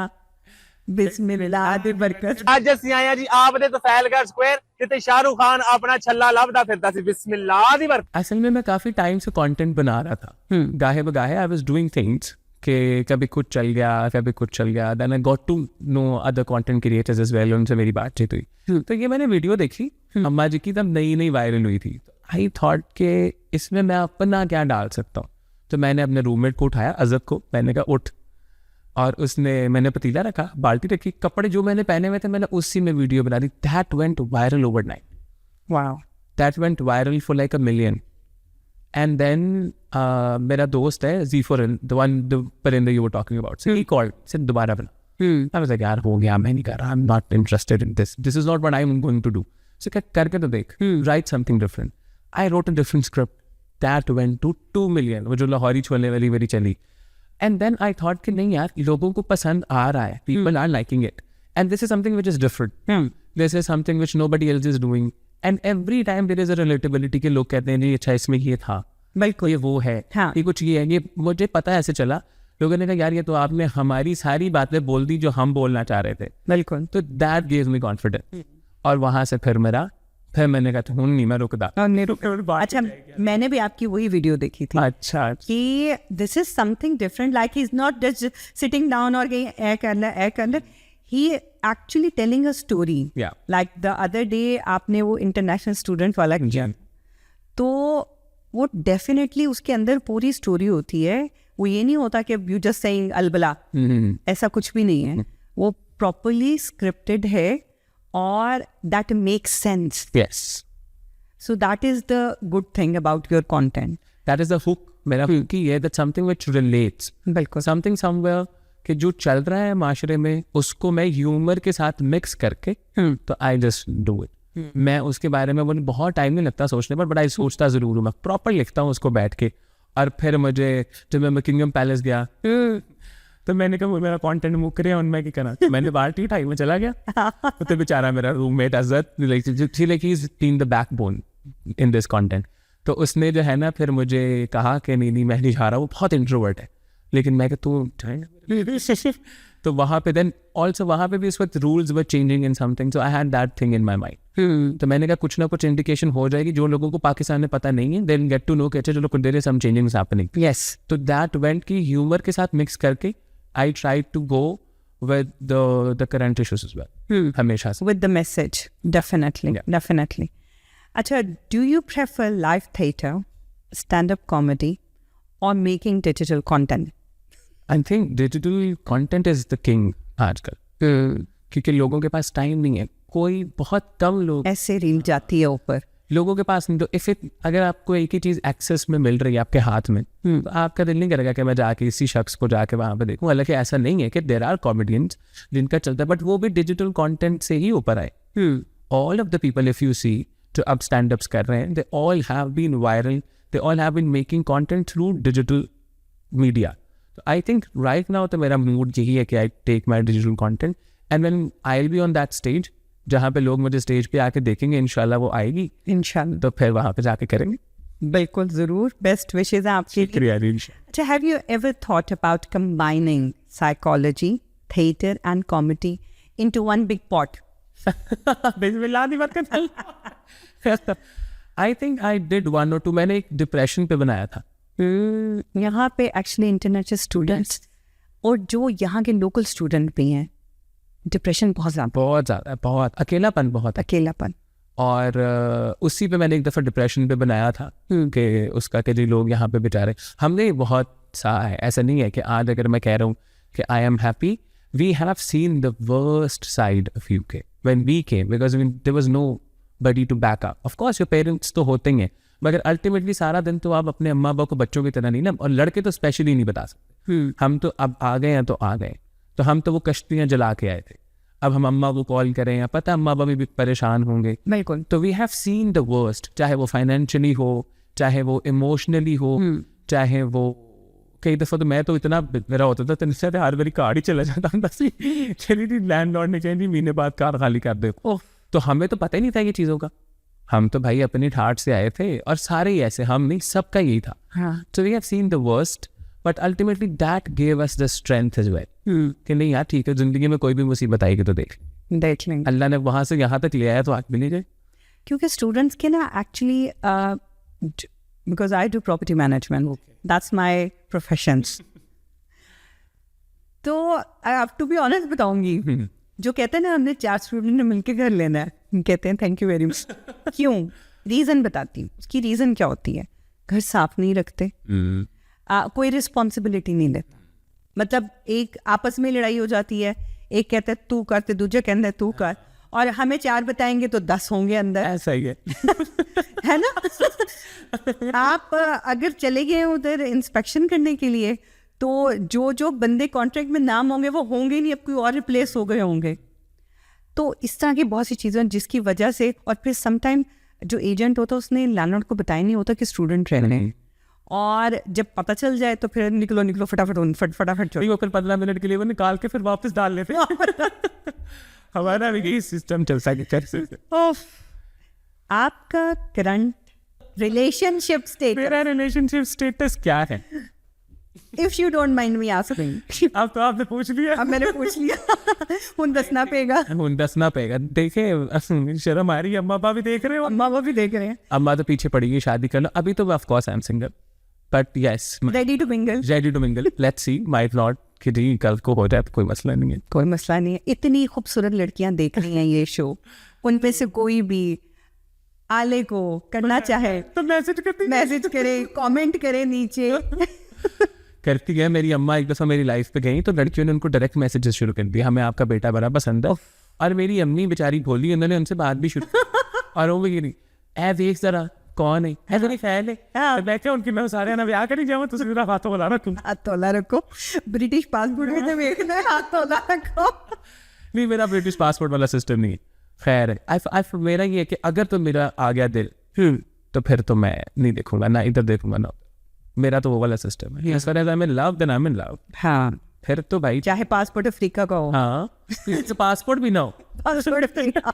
बिस्मिल्लाह बरकत। ਅੱਜ ਅਸੀਂ ਆਏ ਆ ਜੀ ਆਪ ਦੇ ਤਫੈਲਗੜ ਸਕੁਅਰ ਜਿੱਥੇ ਸ਼ਾਹਰੁਖ ਖਾਨ ਆਪਣਾ ਛੱਲਾ ਲੱਭਦਾ ਫਿਰਦਾ ਸੀ। ਬਿਸਮਿल्लाह ਦੀ ਬਰਕਤ। असल में मैं काफ़ी टाइम से कंटेंट बना रहा था, गाहे बगाहे आई वाज डूइंग थिंग्स कि कभी कुछ चल गया, then I got to know other content creators as well, उनसे मेरी बातचीत हुई। तो ये मैंने वीडियो देखी अम्मा जी की, तब नई वायरल हुई थी। आई थॉट कि इसमें मैं अपना क्या डाल सकता हूँ। तो मैंने अपने रूममेट को उठाया, अजब को, मैंने कहा उठ, और मैंने पतीला रखा, बाल्टी रखी, कपड़े जो मैंने पहने हुए थे मैंने उसी में वीडियो बना दी। That went viral overnight. Wow, that went viral for like 1 million। And then मेरा दोस्त है Zeefar, the Parinde you were talking about, so he called, said दोबारा बना। आई वाज लाइक यार हो गया, मैं नहीं कर रहा, I am not interested in this is not what I am going to do. So करके तो देख, write something different. I wrote a different script, that went to 2 million, वो जो लाहौरी छोले वाली मेरी चली। एंड देन आई थॉट कि नहीं यार, लोगों को पसंद आ रहा है, people are liking it, and this is something which is different, this is something which nobody else is doing. And every time there is a relatability के लोग कहते हैं नहीं अच्छा इसमें ये था, बिल्कुल ये वो है, हाँ, ये कुछ ये है, ये मुझे पता है। ऐसे चला, लोगों ने कहा यार ये तो आपने हमारी सारी बातें बोल दी जो हम बोलना चाह रहे थे। बिल्कुल। तो दैट गिव्स मी कॉन्फिडेंस, और वहाँ से फिर मैंने कहा नहीं मैं रुकदा। अच्छा, मैंने भी आपकी वही वीडियो देखी थी। अच्छा, कि this is something different, like he is not just sitting down और ए कर ले, he actually telling a story. Like the other day आपने वो इंटरनेशनल स्टूडेंट वाला किया, तो वो डेफिनेटली उसके अंदर पूरी स्टोरी होती है। वो ये नहीं होता कि यू जस्ट सेइंग अलबला, ऐसा कुछ भी नहीं है, वो प्रॉपरली स्क्रिप्टेड है और that makes sense. Yes, so that is the good thing about your content. That is the hook. मेरा हुक ही है, दैट समथिंग व्हिच रिलेट्स, बिल्कुल. समथिंग समवेयर कि जो चल रहा है माशरे में उसको मैं ह्यूमर के साथ मिक्स करके तो आई जस्ट डू इट. मैं उसके बारे में मुझे बहुत टाइम नहीं लगता सोचने पर, बट आई सोचता ज़रूर हूँ. मैं प्रॉपर लिखता हूँ उसको बैठ के. और फिर मुझे जब मैं किंगडम पैलेस गया तो मैंने कहा मेरा कंटेंट मुक रहा है, उनमें क्या करना. तो मैंने बाल्टी उठाई, मैं चला गया. तो बेचारा मेरा roommate Ajat like he is being the backbone in this content. तो उसने जो है ना फिर मुझे कहा कि नहीं मैं नहीं जा रहा, वो बहुत इंट्रोवर्ट है. लेकिन मैं तू तो वहाँ पे देन ऑल्सो वहाँ पे भी इस वक्त rules were changing in something, so I had that thing in my mind. तो मैंने कहा कुछ ना कुछ इंडिकेशन हो जाएगी जो लोगों को पाकिस्तान में पता नहीं है, देन गेट टू नो कि अच्छा चलो कुछ देर है सम चेंजिंग्स हैपनिंग. यस. तो दैट वेंट की ह्यूमर के साथ मिक्स करके I try to go with the current issues as well, हमेशा से With the message, definitely, Yeah. definitely. Acha, do you prefer live theatre, stand-up comedy, or making digital content? I think digital content is the king आजकल, क्योंकि लोगों के पास time नहीं है. कोई बहुत कम लोग ऐसे रील जाती है ऊपर. लोगों के पास नहीं. तो इफ इट अगर आपको एक ही चीज़ एक्सेस में मिल रही है आपके हाथ में, तो आपका दिल नहीं करेगा कि मैं जाके इसी शख्स को जाके वहाँ पे देखूँ. हालांकि ऐसा नहीं है कि देर आर कॉमेडियंस जिनका चलता है, बट वो भी डिजिटल कंटेंट से ही ऊपर आए. All of the people if you see जो अब स्टैंड अप्स कर रहे हैं, they all have been viral, they all have been making content through digital media. तो आई थिंक राइट नाउ तो मेरा मूड यही है कि I take my digital content and when I will be on that stage जहाँ पे लोग मुझे स्टेज पे आके देखेंगे, इंशाल्लाह वो आएगी, इंशाल्लाह. तो फिर वहाँ पे जाके करेंगे. बिल्कुल ज़रूर. बेस्ट विशेज हैं आपके लिए. अच्छा, have you ever thought about combining psychology, theatre and comedy into one big pot? I think I did 1 or 2. मैंने एक डिप्रेशन पे बनाया था. यहाँ पे एक्चुअली इंटरनेशनल स्टूडेंट्स और जो यहाँ के लोकल स्टूडेंट भी हैं, डिप्रेशन बहुत ज़्यादा, बहुत अकेलापन, बहुत अकेलापन. और उसी पे मैंने एक दफ़ा डिप्रेशन पे बनाया था कि उसका कि जी लोग यहाँ पे बेचारे, हमने बहुत सा है. ऐसा नहीं है कि आज अगर मैं कह रहा हूँ कि I am happy, we have seen the worst side of UK when we came, because there was nobody to back up. Of course your parents तो होते ही हैं, मगर अल्टीमेटली सारा दिन तो आप अपने अम्मा अब्बा को बच्चों की तरह नहीं ना, और लड़के तो स्पेशली नहीं बता सकते. हम तो अब आ गए हैं तो आ गए. तो हम तो वो कश्तियाँ जला के आए थे. अब हम अम्मा को कॉल करें, या पता अम्मा अब्बा भी परेशान होंगे. बिल्कुल. तो we have seen the worst, चाहे वो फाइनेंशियली हो, चाहे वो इमोशनली हो, चाहे वो कई दफ़ा तो मैं तो इतना मेरा होता था तो हर बारी कार ही चला जाता था. चली थी लैंडलॉर्ड ने चाहिए महीने बाद कार खाली कर दे. तो हमें तो पता ही नहीं था ये चीज़ों का. हम तो भाई अपनी ठाट से आए थे, और सारे ही ऐसे, हम नहीं, सबका यही था. So we have seen the worst, but ultimately that gave us the strength as well कि नहीं यार ठीक है, जिंदगी में कोई भी मुसीबत आएगी तो देख लेंगे. अल्लाह ने वहाँ से यहाँ तक ले आया तो आज भी नहीं जाए. क्योंकि स्टूडेंट्स के ना actually because I do property management, that's my profession. तो टू बी ऑनेस्ट बताऊंगी, जो कहते हैं ना हमने 4 स्टूडेंट ने मिलकर घर लेना है, कहते हैं थैंक यू वेरी मच. क्यों? रीज़न बताती हूँ. उसकी रीज़न क्या होती है? घर साफ नहीं रखते, कोई रिस्पॉन्सिबिलिटी नहीं लेता. मतलब एक आपस में लड़ाई हो जाती है, एक कहता है तू कर, तो दूसरा कहता है तू कर, और हमें 4 बताएंगे तो 10 होंगे अंदर. ऐसा ही है. है ना. आप अगर चले गए उधर इंस्पेक्शन करने के लिए, तो जो बंदे कॉन्ट्रैक्ट में नाम होंगे वो होंगे ही नहीं, अब कोई और रिप्लेस हो गए होंगे. तो इस तरह की बहुत सी चीज़ें जिसकी वजह से, और फिर समटाइम जो एजेंट होता है उसने लैंडलॉर्ड को बताया नहीं होता कि स्टूडेंट रह रहे हैं, और जब पता चल जाए तो फिर निकलो फटाफट वो फिर 15 मिनट के लिए वो निकाल के फिर वापस डाल लेते. हमारा भी यही सिस्टम चलता है. आपका करंट रिलेशनशिप स्टेटस, मेरा रिलेशनशिप स्टेटस क्या है? If you don't mind me asking. अब तो आपने पूछ लिया. अब मैंने पूछ लिया. उन दसना पेगा. देखे शर्म आ रही है, अम्मा अब्बा भी देख रहे हो. अम्मा वो भी देख रहे हैं. अम्मा तो पीछे पड़ी है शादी करना. अभी तो of course I am single, but yes ready to mingle. Let's see, might not कि जी कल को हो जाए तो कोई मसला नहीं है. कोई मसला नहीं है. इतनी खूबसूरत लड़कियां देख रही हैं ये शो, उनमें से कोई भी आले को करना चाहे तो मैसेज करे, कमेंट करे नीचे. करती है। मेरी अम्मा एक दफ़ा मेरी लाइफ पे गई तो लड़कियों ने उनको डायरेक्ट मैसेजेस शुरू कर दिए, हमें आपका बेटा बड़ा पसंद है। और मेरी अम्मी बेचारी भोली, उन्होंने उनसे बात भी शुरू और वो भी नहीं ऐ देख जरा कौन है तेरी फैन है। तो मैं क्या उनकी मैं सारे ना ब्याह करी जाऊँ तो मेरा हाथों बोला रखूँ, हाथ तोला रखो, ब्रिटिश पासपोर्ट में तो देखना है, हाथ तोला रखो। नहीं मेरा ब्रिटिश पासपोर्ट वाला सिस्टम नहीं है। खैर है, आई मेरा ये है कि अगर तो मेरा आ गया दिल तो फिर तो मैं नहीं देखूंगा, ना इधर देखूंगा ना, मेरा तो वो वाला सिस्टम है। as far as I'm in love then I'm in love। हाँ, फिर तो भाई चाहे पासपोर्ट अफ्रीका का हो, हाँ पासपोर्ट भी ना हो पासपोर्ट अफ्रीका।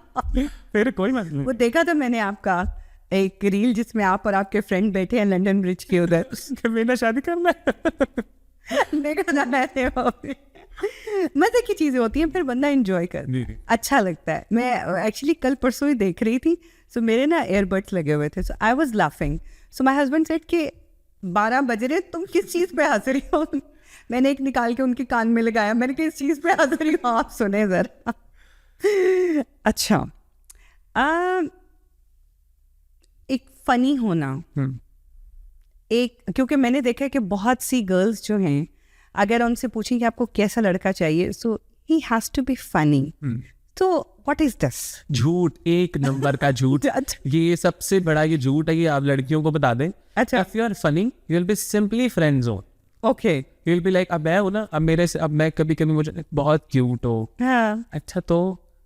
फिर कोई मतलब नहीं। वो देखा था मैंने आपका एक रील जिसमें आप और आपके फ्रेंड बैठे हैं लंदन ब्रिज के उधर। मेरा शादी करना है। देखा था मैंने वो भी। मजे की चीजें होती हैं, फिर बंदा एंजॉय कर, जी। अच्छा लगता है। मैं एक्चुअली कल परसों ही देख रही थी, सो मेरे ना एयरबड्स लगे हुए थे, so I was laughing, so my husband said कि 12 बज रहे, तुम किस चीज़ पे हंस रही हो? मैंने एक निकाल के उनके कान में लगाया, मैंने किस चीज़ पे हंस रही हो आप सुने जरा। अच्छा, एक फनी होना, एक, क्योंकि मैंने देखा है कि बहुत सी गर्ल्स जो हैं अगर उनसे पूछें कि आपको कैसा लड़का चाहिए, so he has to be funny. तो व्हाट इज दिस? झूठ, एक नंबर का झूठ। ये सबसे बड़ा ये झूठ है, ये आप लड़कियों को बता दें। अच्छा। If you are funny, you will be simply friend zone। Okay. You will be like, अब मैं हूँ ना, अब मेरे से, अब मैं कभी कभी मुझे बहुत क्यूट हो, हाँ। अच्छा तो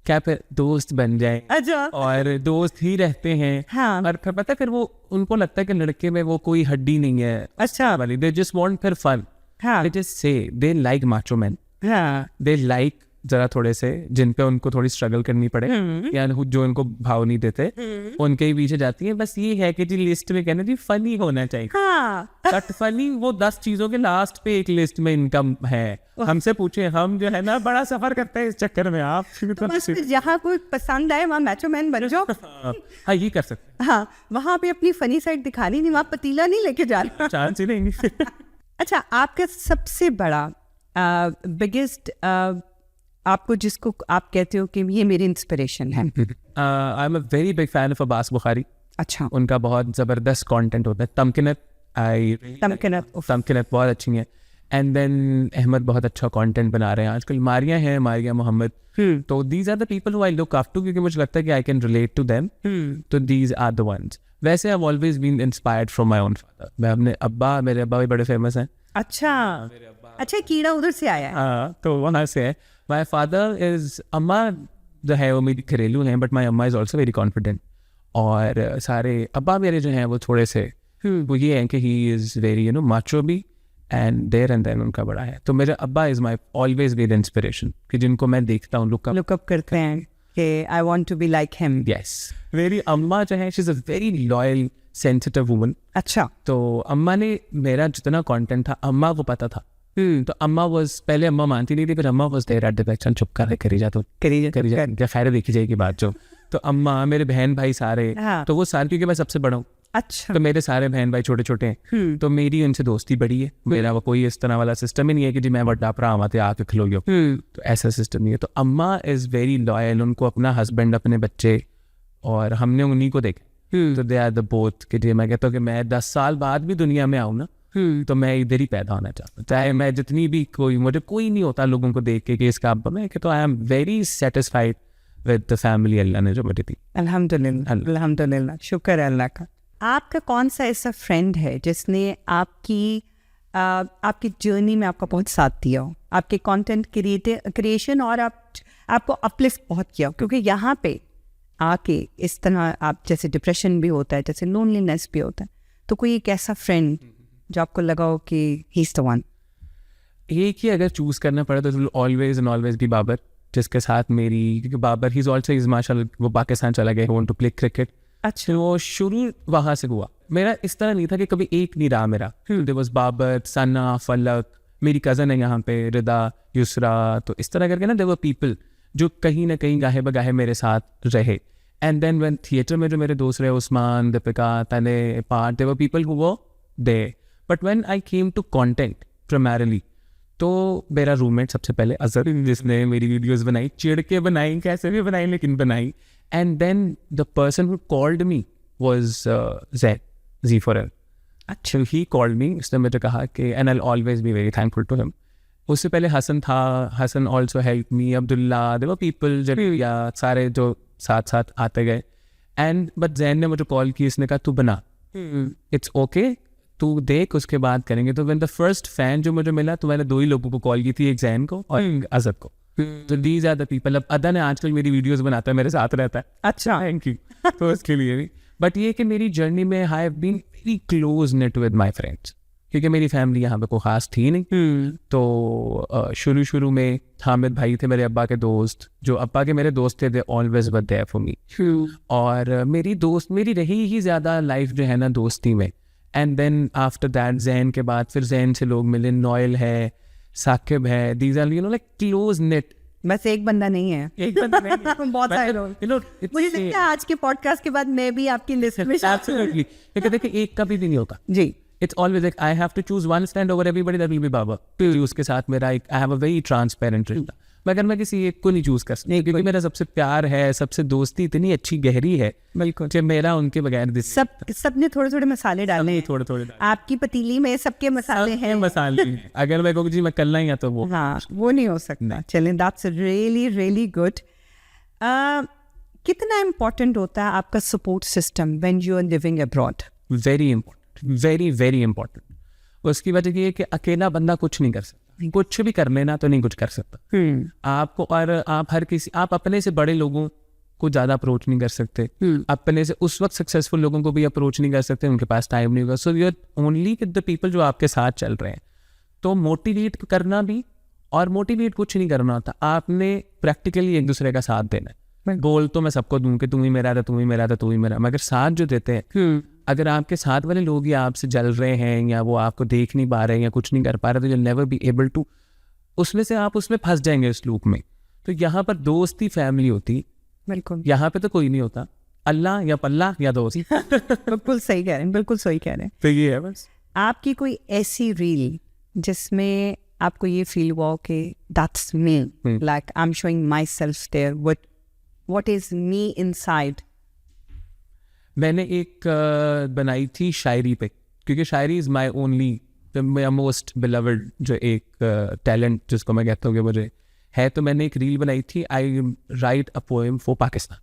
क्या फिर दोस्त बन जाए, अच्छा। और दोस्त ही रहते हैं। हाँ। और फिर पता है, फिर वो उनको लगता है कि लड़के में वो कोई हड्डी नहीं है। अच्छा। वाली दे जस्ट वांट फिर फन। हाँ। They just say they like macho men। हाँ। दे लाइक जरा थोड़े से जिन पे उनको थोड़ी स्ट्रगल करनी पड़े या जो उनको भाव नहीं देते उनके ही पीछे जाती है। बस ये है कि जी लिस्ट में कहना जी फनी होना चाहिए। हाँ। बट फनी वो 10 चीजों के लास्ट पे एक लिस्ट में इनकम है। हमसे पूछे, हम जो है ना बड़ा सफर करते हैं इस चक्कर में। आप तो बस जहाँ कोई पसंद आए वहाँ मैचो मैन बन जाओ। हाँ ये कर सकते हाँ, वहाँ पे अपनी फनी साइड दिखानी नहीं, वहाँ पतीला नहीं लेके जाना। चांस ही नहीं। अच्छा, आपका सबसे बड़ा बिगेस्ट आपको जिसको आप कहते हो कि ये मेरी इंस्पिरेशन है? I am a very big fan of Abbas Bukhari. अच्छा। उनका बहुत जबरदस्त कंटेंट होता है। तमकिनत तमकिनत बहुत अच्छी है। एंड देन अहमद बहुत अच्छा कंटेंट बना रहे हैं आजकल। मारिया है, मारिया मोहम्मद। तो these are the people who I look up to, क्योंकि मुझे लगता है कि I can relate to them. तो दीज आर द वंस। वैसे I have always been inspired from my own father. मैं अपने अब्बा, मेरे अब्बा भी बड़े फेमस हैं। अच्छा। अच्छा, कीड़ा उधर से आया है। हाँ, तो वहाँ से है। माय फादर इज, अम्मा जो है वो मेरी घरेलू हैं, बट माय अम्मा इज ऑल्सो वेरी कॉन्फिडेंट। और सारे अब्बा मेरे जो हैं वो थोड़े से वो ये हैं कि he is very you know macho भी, एंड देयर एंड देन उनका बड़ा है। तो मेरे अब्बा is my always very inspiration, कि जिनको मैं देखता हूँ लुक अप करते हैं कि I want to be like him. Yes. मेरी अम्मा जो है she is a very loyal sensitive woman. अच्छा। तो अम्मा ने मेरा जितना कंटेंट था अम्मा को पता था। तो अम्मा वाज, पहले अम्मा मानती नहीं थी, फिर अम्मा was there at the back, चुप कर करी जा, तो करी जा क्या खैर देखी जाएगी बात जो। तो अम्मा, मेरे बहन भाई सारे, तो वो सारे, क्योंकि मैं सबसे बड़ा हूँ। अच्छा। तो मेरे सारे बहन भाई छोटे छोटे हैं, तो मेरी उनसे दोस्ती बड़ी है। मेरा वो कोई इस तरह वाला सिस्टम ही नहीं है कि जी मैं बड़ा भरा आते आके खिलोगे, तो ऐसा सिस्टम नहीं है। तो अम्मा इज़ वेरी लॉयल, उनको अपना हस्बैंड, अपने बच्चे, और हमने उन्हीं को देखा। तो दे आर द बोथ, कि जी मैं कहता हूँ कि मैं 10 साल बाद भी दुनिया में आऊँ ना, तो मैं इधर ही पैदा होना चाहता हूँ। चाहे मैं जितनी भी, कोई मुझे कोई नहीं होता लोगों को देख के कि इसका अब्बा, मैं कहता हूँ I am very satisfied with the family अल्लाह ने जो मुझे दी। अल्हम्दुलिल्लाह, अल्हम्दुलिल्लाह, शुक्र है अल्लाह का। आपका कौन सा ऐसा फ्रेंड है जिसने आपकी जर्नी में आपका बहुत साथ दिया हो, आपके कंटेंट क्रिएशन और आपको अपलिफ्ट बहुत किया हो? क्योंकि यहाँ पे आके इस तरह आप, जैसे डिप्रेशन भी होता है, जैसे लोनलीनेस भी होता है, तो कोई एक ऐसा फ्रेंड जो आपको लगा हो कि ही इज द वन? एक ही अगर चूज करना पड़े तो ऑलवेज एंड ऑलवेज भी बाबर, जिसके साथ मेरी, क्योंकि Babar he is also is माशाल्लाह, वो पाकिस्तान चला गया, वांट टू प्ले क्रिकेट। अच्छा। तो वो शुरू वहाँ से हुआ। मेरा इस तरह नहीं था कि कभी एक नहीं रहा मेरा। देयर वाज बाबर, सना, फलक, मेरी कज़न है यहाँ पे, रिदा, युसरा। तो इस तरह करके ना देयर वर पीपल जो कहीं ना कहीं गाहे बगाहे मेरे साथ रहे। एंड देन व्हेन थिएटर में जो मेरे दोस्त रहे, उस्मान, दीपिका, तने, पार्ट, there were people who were there. But when I came to content primarily, तो मेरा रूममेट सबसे पहले अजहर, जिसने मेरी वीडियोस बनाई, चिढ़ के बनाई, कैसे भी बनाई, लेकिन बनाई। And then the person who called me was Zaid, Z for L. अच्छा, ही कॉल्ड मी, उसने मुझे कहा कि and I always be very thankful to him. उससे पहले हसन था, Hassan also help me, Abdullah, there were people जब या सारे जो साथ साथ आते गए। एंड बट जैन ने मुझे कॉल की, इसने कहा तू बना, इट्स ओके, तू देख, उसके बाद करेंगे। तो व्हेन द फर्स्ट फैन जो मुझे मिला, तो मैंने 2 ही लोगों को कॉल की थी, एक जैन को और एक अजद को। तो दीज आर द पीपल। अब अदा ने आजकल मेरी वीडियोस बनाता है, मेरे साथ रहता है। अच्छा, थैंक यू तो उसके लिए भी। बट ये कि मेरी जर्नी में I have been very close knit with my friends, क्योंकि मेरी फैमिली यहाँ पे कोई खास थी नहीं। तो शुरू में हामिद भाई थे मेरे अब्बा के दोस्त, जो अब्बा के मेरे दोस्त थे, they always were there for me. और मेरी रही ही ज़्यादा लाइफ जो है ना दोस्ती में। And then after that Jain के बाद फिर जैन से लोग मिले, नोएल है, साकिब है, these are like close knit. बस एक बंदा नहीं है, एक बंदा नहीं बहुत सारे लोग। मुझे लगता है आज के पॉडकास्ट के बाद मैं भी आपकी लिस्ट में एब्सोल्युटली, क्योंकि देखिए एक कभी भी नहीं होता जी। It's always like I have to choose one stand over everybody, that will be Baba. तो उसके साथ मेरा एक I have a very transparent रिश्ता। मगर मैं किसी एक को नहीं चूज कर सकता, क्योंकि मेरा सबसे प्यार है, सबसे दोस्ती इतनी अच्छी गहरी है, बिल्कुल, कि मेरा उनके बगैर सबने थोड़े थोड़े मसाले डाले हैं, थोड़े आपकी पतीली में सबके मसाले हैं, मसाले हैं। अगर मैं कहूँ जी मैं कल नहीं, तो वो हाँ, वो नहीं हो सकता। चलें, दैट्स रियली रियली गुड। कितना इम्पोर्टेंट होता है आपका support system when you are living abroad? Very important, very very important. उसकी वजह ये है कि अकेला बंदा कुछ नहीं कर सकता, कुछ भी कर लेना तो नहीं कुछ कर सकता आपको। और आप अपने से बड़े लोगों को ज़्यादा अप्रोच नहीं कर सकते, अपने से उस वक्त सक्सेसफुल लोगों को भी अप्रोच नहीं कर सकते, उनके पास टाइम नहीं होगा। So you are only with the people जो आपके साथ चल रहे हैं। तो मोटिवेट करना भी, और मोटिवेट कुछ नहीं करना होता, आपने प्रैक्टिकली एक दूसरे का साथ देना है। गोल तो मैं सबको दूं कि तू ही मेरा था, तू ही मेरा था, तू ही मेरा, मगर साथ जो देते हैं, अगर आपके साथ वाले लोग ही आपसे जल रहे हैं, या वो आपको देख नहीं पा रहे हैं, या कुछ नहीं कर पा रहे, तो you'll never be able to, उसमें से आप उसमें फंस जाएंगे उस लूप में। तो यहाँ पर दोस्त ही फैमिली होती, बिल्कुल, यहाँ पे तो कोई नहीं होता, अल्लाह या पल्ला या दोस्त। बिल्कुल सही कह रहे हैं, बिल्कुल सही कह रहे हैं। तो ये है बस। आपकी कोई ऐसी रील जिसमें आपको ये फील हुआ कि that's me, like I am showing myself there, what is me inside? मैंने एक बनाई थी शायरी पे, क्योंकि शायरी इज़ माई ओनली, मेरा मोस्ट बिलवड जो एक टैलेंट जिसको मैं कहता हूँ कि मुझे है। तो मैंने एक रील बनाई थी, I write a poem for Pakistan.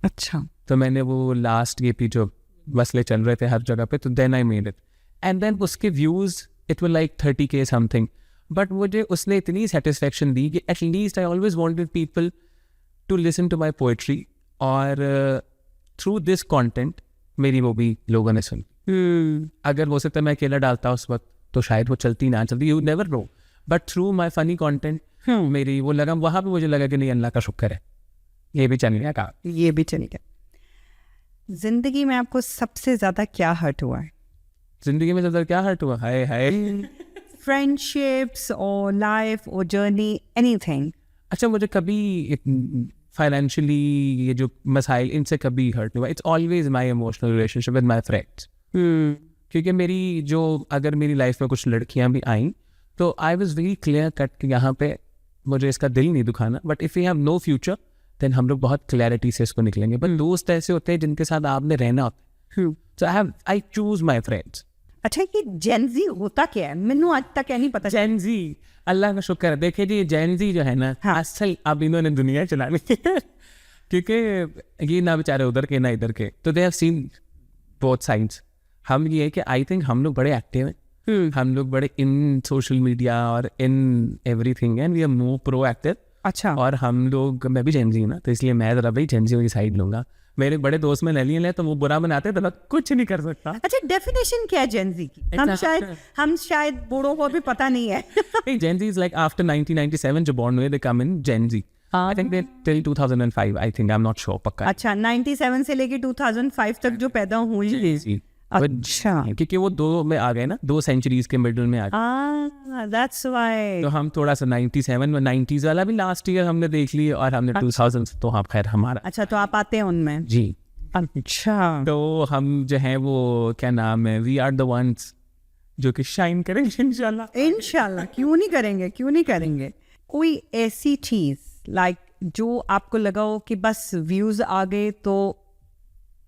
अच्छा, तो मैंने वो लास्ट ये जो मसले चल रहे थे हर जगह पे, तो then I made it, and then उसके views it were like 30K something. But मुझे उसने इतनी सेटिस्फेक्शन दी कि at least I always wanted people to listen to my poetry, और थ्रू दिस कंटेंट मेरी वो भी लोगों ने सुनी। अगर हो सकता है मैं अकेला डालता उस वक्त, तो शायद वो चलती ना चलती, you never know. But through my funny content मेरी वो लगा, वहाँ पे मुझे लगा कि नहीं, अल्लाह का शुक्र है, ये भी चल गया काम, ये भी चल गया। जिंदगी में आपको सबसे ज्यादा क्या हर्ट हुआ है? जिंदगी में सबसे क्या हर्ट हुआ? हाय हाय। फ्रेंडशिप्स और लाइफ और जर्नी, एनीथिंग? अच्छा, मुझे कभी फाइनेंशियली ये जो मसाइल, इनसे कभी हर्ट नहीं हुआ। It's always my emotional relationship with my friends. क्योंकि मेरी जो, अगर मेरी लाइफ में कुछ लड़कियां भी आईं, तो I was very clear cut कि यहाँ पे मुझे इसका दिल नहीं दुखाना, but if you have no future then हम लोग बहुत क्लैरिटी से इसको निकलेंगे। बट दोस्त ऐसे होते हैं जिनके साथ आपने रहना होता है। सो आई चूज माई फ्रेंड्स। अच्छा, कि जेनजी होता क्या है? मैंने आज तक नहीं पता। जेनजी, अल्लाह का शुक्र है। देखिए जी, जेनजी जो है ना, असल अब इन्होंने दुनिया चलानी है, क्योंकि ये ना बेचारे उधर के ना इधर के, तो they have seen both sides. हम ये है कि आई थिंक हम लोग बड़े एक्टिव हैं, हम लोग बड़े इन सोशल मीडिया और in everything, and we are more proactive. अच्छा, और हम लोग, मैं भी जेनजी हूँ ना, तो इसलिए मैं जरा भाई जेनजी की साइड लूंगा। मेरे बड़े दोस्त में नलियन है, तो वो बुरा बनाते हैं, तो मैं कुछ नहीं कर सकता। अच्छा, डेफिनेशन क्या है जेनजी की? हम शायद बूढ़ों को भी पता नहीं है। जेनजी इज लाइक आफ्टर 1997 जो बॉर्न हुए, they come in Gen Z. I think they till 2005, I think, I am not sure पक्का। अच्छा, 97 से लेके 2005 तक जो पैदा हुई। अच्छा, क्योंकि वो 2 में आ गए ना, 2 सेंचुरीज के मिडिल में आ गए। That's why. तो हम थोड़ा सा 97 में 90s वाला भी लास्ट ईयर हमने देख लिया, और हमने 2000, तो हाँ खैर हमारा। अच्छा, तो आप आते हैं उनमें? जी। अच्छा, तो हम जो है वो क्या नाम है, वी आर द वंस जो कि शाइन करेंगे इंशाल्लाह। इंशाल्लाह, क्यों नहीं करेंगे, क्यों नहीं करेंगे। कोई ऐसी चीज लाइक जो आपको लगा हो कि बस व्यूज आ गए तो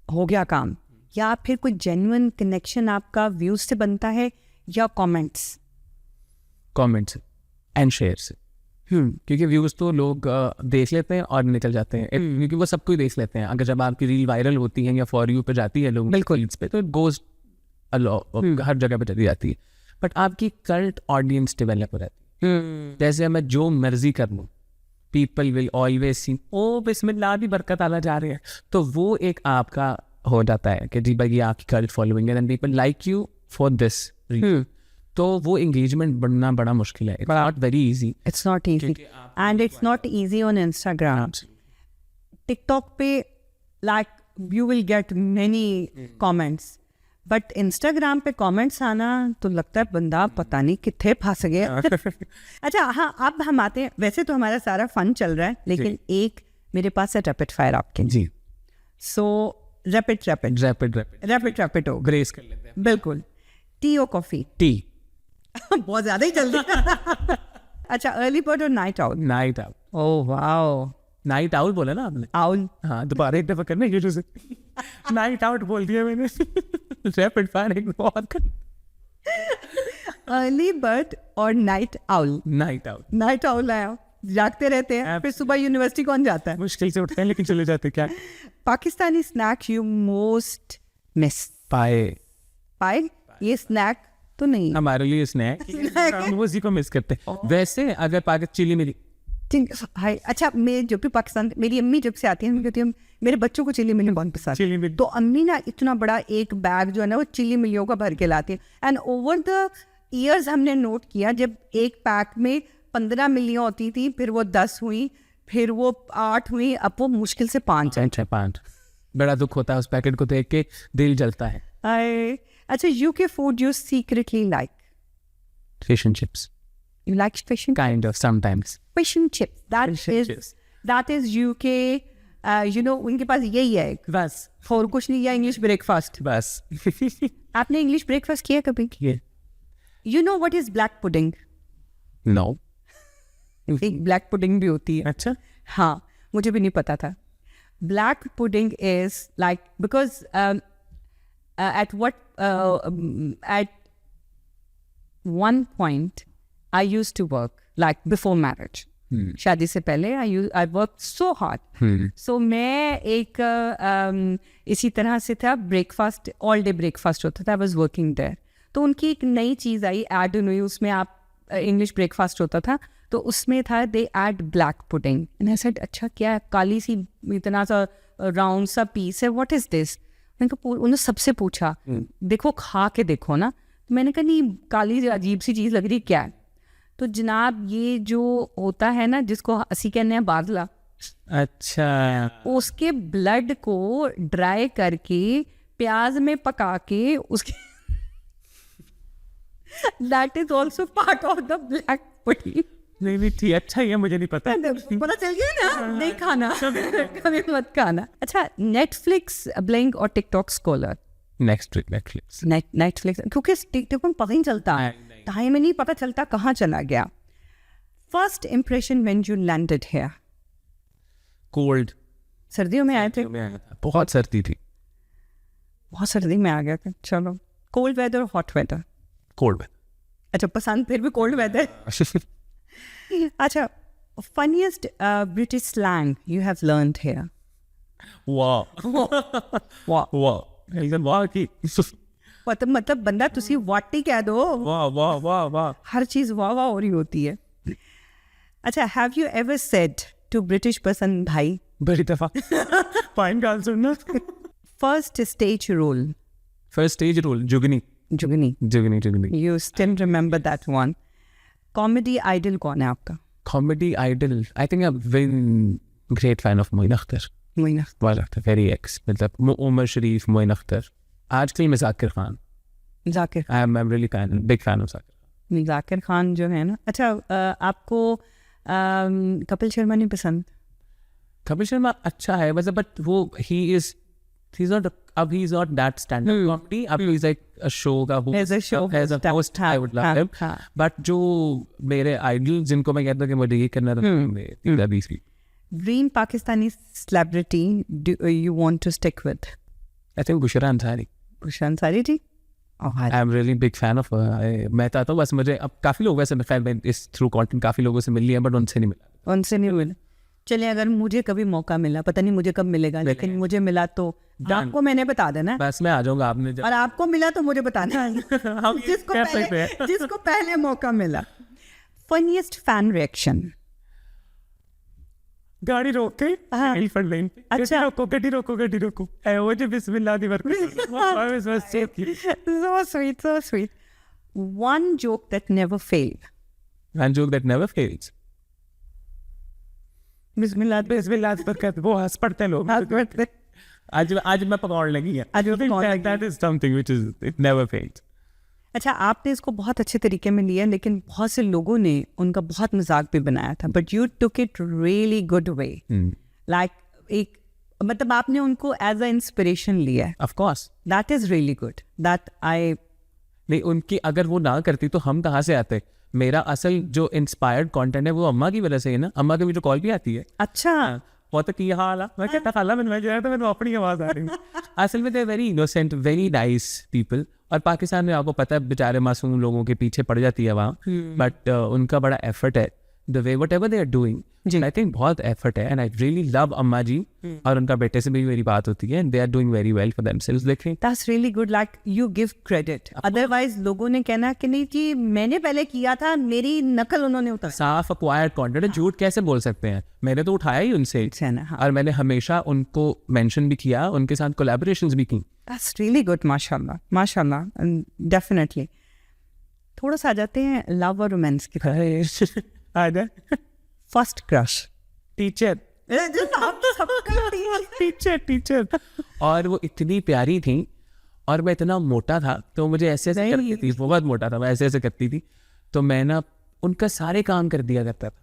हो गया काम, या फिर कोई जेन्युइन कनेक्शन आपका व्यूज से बनता है या कमेंट्स? कमेंट्स एंड शेयर से, क्योंकि व्यूज़ तो लोग देख लेते हैं और निकल जाते हैं, क्योंकि वो सब कुछ देख लेते हैं। अगर जब आपकी रील वायरल होती है या फॉर यू पे जाती है लोग बिल्कुल रील्स पे, तो गोज हर जगह पे चली जाती है, बट आपकी कल्ट ऑडियंस डेवलप हो जाती है। जैसे मैं जो मर्जी कर लूँ, पीपल विल ऑलवेज सी ओ बिस्मिल्लाह भी बरकत आला जा रहे हैं, तो वो एक आपका हो जाता है कि जी भाई ये आपकी कल्ट फॉलोइंग है and people like you for this reason. तो वो एंगेजमेंट बनना बड़ा मुश्किल है, it's not very easy. It's not easy and it's not easy on Instagram. TikTok पे like you will get many comments, but Instagram पे comments आना तो लगता है बंदा पता नहीं कितने फंस गया। अच्छा हाँ, अब हम आते हैं, वैसे तो हमारा सारा फन चल रहा है, लेकिन एक मेरे पास है रैपिड फायर आपके। जी, सो रैपिड हो, ग्रेस कर लेते हैं। बिल्कुल। टी और कॉफी? टी। बहुत ज्यादा ही चल रहा है। अच्छा, अर्ली बर्ड और night out? Night out. Oh wow, night out बोला ना आपने? आउल। हाँ, दोबारा एक दफा करना ये से नाइट आउट बोल दिया मैंने। रैपिड फायर एक और कर। अर्ली बर्ड और night owl? Night out. Night owl आया, जागते रहते हैं, फिर सुबह यूनिवर्सिटी कौन जाता है? मुश्किल से उठते हैं लेकिन चले जाते हैं। क्या? Pakistani snack you most miss? पाए? ये स्नैक तो नहीं हमारे लिए स्नैक, हम उसी को मिस करते हैं। वैसे अगर पाकिस्तान चिली मिली हाय, अच्छा, मैं जब भी पाकिस्तान, मेरी अम्मी जब से आती है मैं कहती हूँ मेरे बच्चों को चिली मिली बहुत पसंद चिली है, मिली। तो अम्मी ना इतना बड़ा एक बैग जो है ना वो चिली मिलियों का भर के लाती है। एंड ओवर द ईयर्स हमने नोट किया, जब एक पैक में 15 मिलियाँ होती थी, फिर वो 10 हुई, फिर वो 8 हुई, अब वो मुश्किल से 5 है। 5। बड़ा दुख होता है उस पैकेट को देख के, दिल जलता है। अच्छा, UK food you secretly like? Fish and chips. You like fish and Kind of, sometimes. fish and chips? That is UK. You know, उनके पास यही है बस, और कुछ नहीं, या इंग्लिश ब्रेकफास्ट। बस। आपने इंग्लिश ब्रेकफास्ट किया कभी? ये You know what is black pudding? No. एक ब्लैक पुडिंग भी होती है। अच्छा। हाँ, मुझे भी नहीं पता था। Black pudding is like because at one point I used to work like before marriage. शादी से पहले I worked so hard. So मैं एक इसी तरह से था, ब्रेकफास्ट all day ब्रेकफास्ट होता था, I was working there. तो उनकी एक नई चीज़ आई, ऐड हुई, उसमें आप इंग्लिश ब्रेकफास्ट होता था, तो उसमें था they add black pudding and I said अच्छा क्या है, काली सी इतना सा राउंड सा पीस है, व्हाट इज दिस? मैंने कहा, उन्होंने सबसे पूछा देखो खा के देखो ना, तो मैंने कहा नहीं काली अजीब सी चीज़ लग रही, क्या है? तो जनाब ये जो होता है ना जिसको असी कहने हैं बादला, अच्छा, उसके ब्लड को ड्राई करके प्याज में पका के उसके that is also part of the black pudding. नहीं ठीक, अच्छा है, मुझे नहीं पता। पता चल गया ना, नहीं खाना कभी मत खाना। अच्छा, नेटफ्लिक्स ब्लिंक और टिकटॉक स्कॉलर? नेटफ्लिक्स। नेटफ्लिक्स, क्योंकि टिकटॉक में पता ही नहीं चलता, टाइम में नहीं पता चलता कहाँ चला गया। First impression when you landed here? Cold. सर्दियों में आए थे? बहुत सर्दी थी। बहुत सर्दी में आ गया था। चलो, cold weather, hot weather? Cold. अच्छा, पसंद फिर भी कोल्ड वेदर। अच्छा, funniest British slang you have learned here? वाह वाह वाह, एकदम वाह की मतलब बंदा तुसी वाटी कह दो, वाह वाह वाह वाह, हर चीज वाह वाह हो रही होती है। अच्छा, have you ever said to British person भाई? बड़ी दफा। फाइन गाल सुनना। First stage role? First stage role Jugni. Jugni. You still remember that one? Comedy idol कौन है आपका? Comedy idol, I think I been great fan of Moin Akhtar. Very ex, मतलब उमर शरीफ, मोइन अख्तर, आजकल में Zakir Khan. I am really big fan of Zakir Khan जो है ना। अच्छा, आपको कपिल शर्मा नहीं पसंद? कपिल शर्मा अच्छा है वैसे, बट वो he is not that standup comedy. अब he is like a show का host, I would love him. But जो मेरे आइडल जिनको मैं कहता हूं कि मुझे ये करना था, dream Pakistani celebrity you want to stick with? I think Bushra Ansari. Bushra Ansari ji. I am really big fan of. मैं चाहता हूँ बस मुझे अब काफ़ी लोग वैसे खैर मैं इस थ्रू कंटेंट काफ़ी लोगों से मिल लिया बट उनसे नहीं मिला. उनसे नहीं मिला. चलिए अगर मुझे कभी मौका मिला, पता नहीं मुझे कब मिलेगा, लेकिन मुझे मिला तो आपको मैंने बता देना. बस मैं आ जाऊँगा आपने जब. और आपको मिला तो मुझे बताना. जिसको पहले मौका मिला. Funniest fan reaction. गाड़ी रोक के एलिफेंट लाइन पे. अच्छा. गड्डी रोको वो जो बिस्मिल्लाह दी बरकत. So sweet. One joke that never failed. One joke that never fails. बिस्मिल्लाह दी बरकत. वो हंस पड़ते हैं लोग. आज मैं पकड़ लगी है. That is something which is it never fails. अच्छा, आपने इसको बहुत अच्छे तरीके में लिया, लेकिन बहुत से लोगों ने उनका बहुत मजाक भी बनाया था, but you took it really good way. Like एक मतलब आपने उनको एज अ इंस्पिरेशन लिया है. Of course that is really good. That I नहीं, उनकी अगर वो ना करती तो हम कहाँ से आते. मेरा असल जो इंस्पायर्ड कंटेंट है वो अम्मा की वजह से है ना. अम्मा की मुझे कॉल भी आती है. अच्छा. वो तो की हाल मैं कहता खाला मैंने जो है तो मैंने अपनी आवाज़ आ रही हूँ. असल में they very innocent very nice people. और पाकिस्तान में आपको पता है बेचारे मासूम लोगों के पीछे पड़ जाती है वहाँ. बट उनका बड़ा एफर्ट है. The way whatever they are doing I think बहुत एफर्ट है. And I really love Amma ji. और उनका बेटे से भी मेरी बात होती है. They are doing very well for themselves. देखें that's really good. Like you give credit. Otherwise लोगों ने कहना कि नहीं जी मैंने पहले किया था, मेरी नकल उन्होंने उतारी. साफ अक्वायर्ड कंटेंट है. झूठ कैसे बोल सकते हैं. मैंने तो उठाया ही उनसे. हाँ. और मैंने हमेशा उनको मेंशन भी किया, उनके साथ कोलैबोरेशंस भी की. That's really good, माशाल्लाह. Definitely. थोड़ा सा आ जाते हैं लव और रोमांस की तरफ. First crush. टीचर. टीचर. और वो इतनी प्यारी थी और मैं इतना मोटा था तो मुझे ऐसे करती थी. बहुत मोटा था मैं, ऐसे करती थी. तो मैं ना उनका सारे काम कर दिया करता था.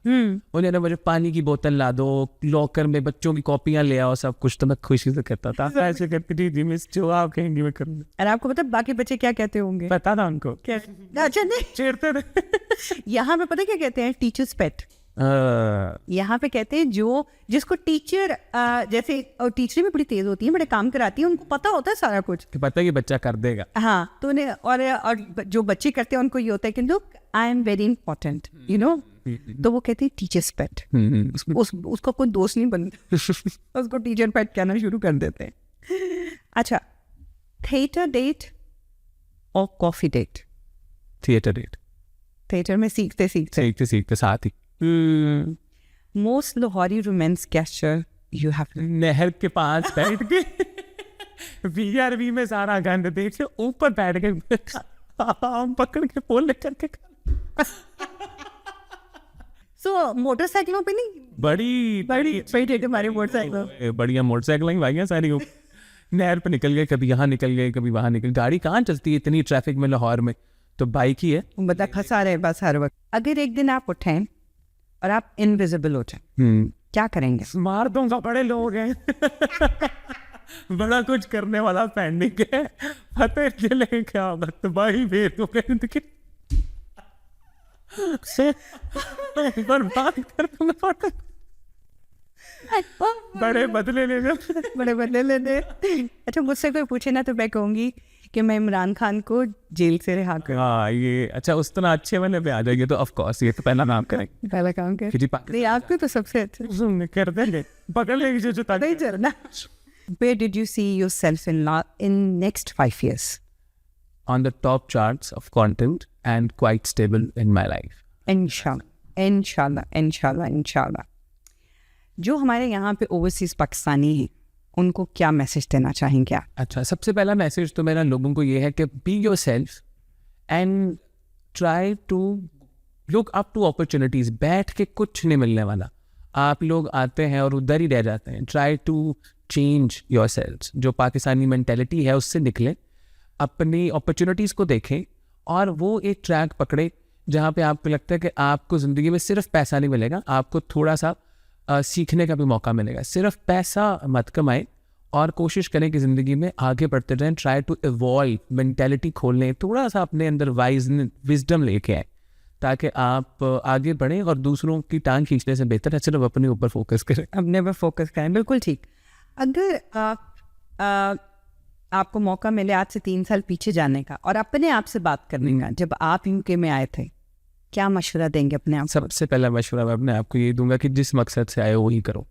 उन्हें ना मुझे पानी की बोतल ला दो, लॉकर में बच्चों की कॉपियां ले आओ, सब कुछ. तो मैं खुशी से करता था. ऐसे करती थी जी मिस जो आप कहेंगी मैं करूँगा. और आपको पता बाकी बच्चे क्या कहते होंगे? पता था उनको. क्या? अच्छा नहीं छेड़ते थे. यहाँ पे पता क्या कहते हैं? टीचर्स पेट. यहाँ पे कहते हैं जिसको टीचर जैसे टीचर भी बड़ी तेज होती है, बड़े काम कराती है, उनको पता होता है सारा कुछ. पता है कि बच्चा कर देगा. हाँ. तो उन्हें और जो बच्चे करते हैं उनको ये होता है कि look I am very important you know. तो वो कहते हैं टीचर्स पेट. उसका कोई दोस्त नहीं बनता. उसको टीचर पेट कहना शुरू कर देते हैं. अच्छा, थिएटर डेट और coffee date? Theatre date. Theatre में सीखते साथ ही. Most Lahori romance gesture you have? नहर के पास बैठ के VRV में सारा गंद देख के ऊपर बैठ के आम पकड़ के पोल लेकर के. सो मोटरसाइकिलों पे नहीं? बड़ी हमारी मोटरसाइकिल. बढ़िया मोटरसाइकिल भाई सारी. नहर पे निकल गए, कभी यहाँ निकल गए, कभी वहाँ निकल. गाड़ी कहाँ चलती है इतनी ट्रैफिक में लाहौर में, तो बाइक ही है. बता फंसा रहे बस हर वक्त. अगर एक दिन आप उठें और आप इनविजिबल हो जाए क्या करेंगे? मार दूंगा. बड़े लोग हैं. बड़ा कुछ करने वाला पेंडिंग है. पता चले क्या बर्बादी भेज दूंगा. बर्बाद कर दूंगा. बड़े बदले लेने. अच्छा, मुझसे कोई पूछे ना तो मैं कहूंगी कि मैं इमरान खान को जेल से रिहा कर. हाँ ये अच्छा उस तरह अच्छे वाले पे आ जाएंगे तो ऑफ कोर्स ये तो पहला काम करेंगे. पहला काम करें. आपको तो सबसे अच्छा कर देंगे. पकड़ लेंगे जो नहीं चलना. Where did you see yourself in next 5 years? On the top charts of content and quite stable in my life. इंशाल्लाह. जो हमारे यहाँ पे ओवरसीज पाकिस्तानी हैं उनको क्या मैसेज देना चाहेंगे आप? अच्छा, सबसे पहला मैसेज तो मेरा लोगों को ये है कि be yourself and try to look up to opportunities. बैठ के कुछ नहीं मिलने वाला. आप लोग आते हैं और उधर ही रह जाते हैं. Try to change yourselves. जो पाकिस्तानी मेंटेलिटी है उससे निकलें, अपनी अपॉर्चुनिटीज़ को देखें और वो एक ट्रैक पकड़े जहाँ पे आपको लगता है कि आपको ज़िंदगी में सिर्फ पैसा नहीं मिलेगा, आपको थोड़ा सा सीखने का भी मौका मिलेगा. सिर्फ पैसा मत कमाएं और कोशिश करें कि ज़िंदगी में आगे बढ़ते रहें. ट्राई टू इवॉल्व, मेंटेलिटी खोलें, थोड़ा सा अपने अंदर विजडम लेके आए ताकि आप आगे बढ़ें और दूसरों की टांग खींचने से बेहतर है सिर्फ अपने ऊपर फोकस करें. अपने पर फोकस करें. बिल्कुल ठीक. अगर आप आपको मौका मिले आज से 3 साल पीछे जाने का और अपने आप से बात करने का, जब आप यूके में आए थे, क्या मशवरा देंगे अपने आप को? सबसे पहला मशवरा मैं अपने आप को ये दूंगा कि जिस मकसद से आए हो वही करो,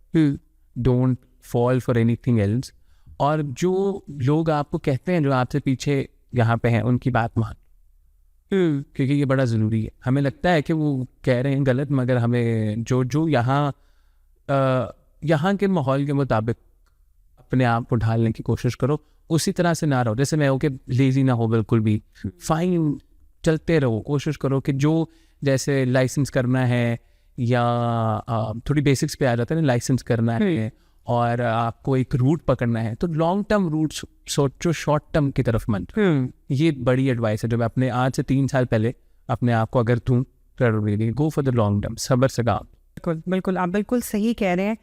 don't fall for anything else. और जो लोग आपको कहते हैं, जो आपसे पीछे यहाँ पे हैं, उनकी बात मान, क्योंकि ये बड़ा ज़रूरी है। हमें लगता है कि वो कह रहे हैं गलत, मगर हमें जो यहाँ के माहौल के मुताबिक अपने आप को ढालने की कोशिश करो, उसी तरह से ना रहो। जैसे मैं हो कि लेजी ना हो बिल्कुल भी, फाइन चलते रहो, कोशिश करो कि जो जैसे लाइसेंस करना है या थोड़ी बेसिक्स पे आ जाता है ना, लाइसेंस करना है और आपको एक रूट पकड़ना है, तो लॉन्ग टर्म रूट सोचो, शॉर्ट टर्म की तरफ मत। ये बड़ी एडवाइस है जो मैं अपने आज से 3 साल पहले अपने आप को अगर दूँ, go for the long term, सब्र से काम। बिल्कुल बिल्कुल, आप बिल्कुल सही कह रहे हैं।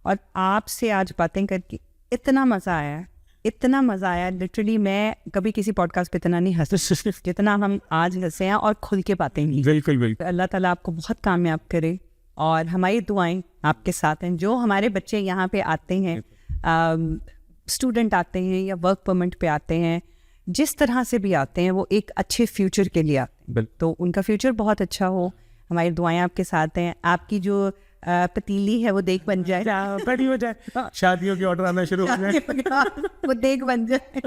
और आपसे आज बातें करके इतना मज़ा आया, इतना मज़ा आया, लिटरली मैं कभी किसी पॉडकास्ट पे इतना नहीं हंसी जितना हम आज हंसे हैं, और खुल के बातें की। बिल्कुल बिल्कुल। अल्लाह ताला आपको बहुत कामयाब करे और हमारी दुआएं आपके साथ हैं। जो हमारे बच्चे यहाँ पे आते हैं, स्टूडेंट आते हैं या वर्क परमिट पे आते हैं, जिस तरह से भी आते हैं, वो एक अच्छे फ्यूचर के लिए आते हैं, तो उनका फ्यूचर बहुत अच्छा हो। हमारी दुआएं आपके साथ हैं। आपकी जो पतीली है वो देख बन जाए, बड़ी हो जाए, शादियों के ऑर्डर आना शुरू हो जाए, वो देख बन जाए,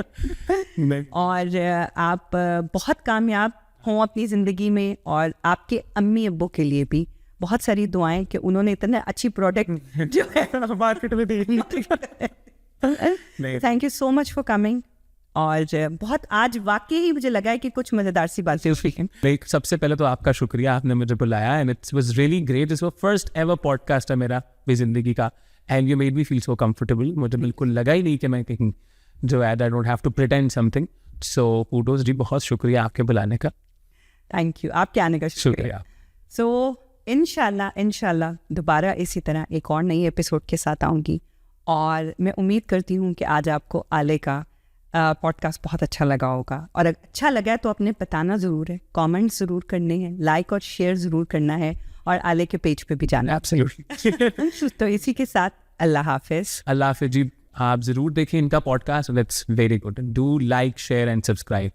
और आप बहुत कामयाब हों अपनी ज़िंदगी में। और आपके अम्मी अब्बू के लिए भी बहुत सारी दुआएं कि उन्होंने इतने अच्छी प्रोडक्ट जो है मार्केट में दी। Thank you so much for coming. और बहुत आज वाकई ही मुझे लगा है कि कुछ मज़ेदार सी बातें हुई हैं। सबसे पहले तो आपका शुक्रिया, आपने मुझे बुलाया, and it was really great. This was first ever podcast है मेरा भी ज़िंदगी का, and you made me feel so comfortable. मुझे बिल्कुल लगा ही नहीं कि मैं कहीं जो है, I don't have to pretend something. So kudos जी, बहुत शुक्रिया आपके बुलाने का। थैंक यू, आपके आने का शुक्रिया। सो इंशाल्लाह दोबारा इसी तरह एक और नई एपिसोड के साथ आऊँगी, और मैं उम्मीद करती हूँ कि आज आपको आले का पॉडकास्ट बहुत अच्छा लगा होगा। और अगर अच्छा लगा है तो आपने बताना ज़रूर है, कमेंट ज़रूर करने हैं, लाइक और शेयर ज़रूर करना है, और आले के पेज पे भी जाना है। एब्सोल्युटली। तो इसी के साथ अल्लाह हाफिज़। अल्लाह हाफिज़ जी। आप ज़रूर देखें इनका podcast, it's very good. Do like, share and subscribe.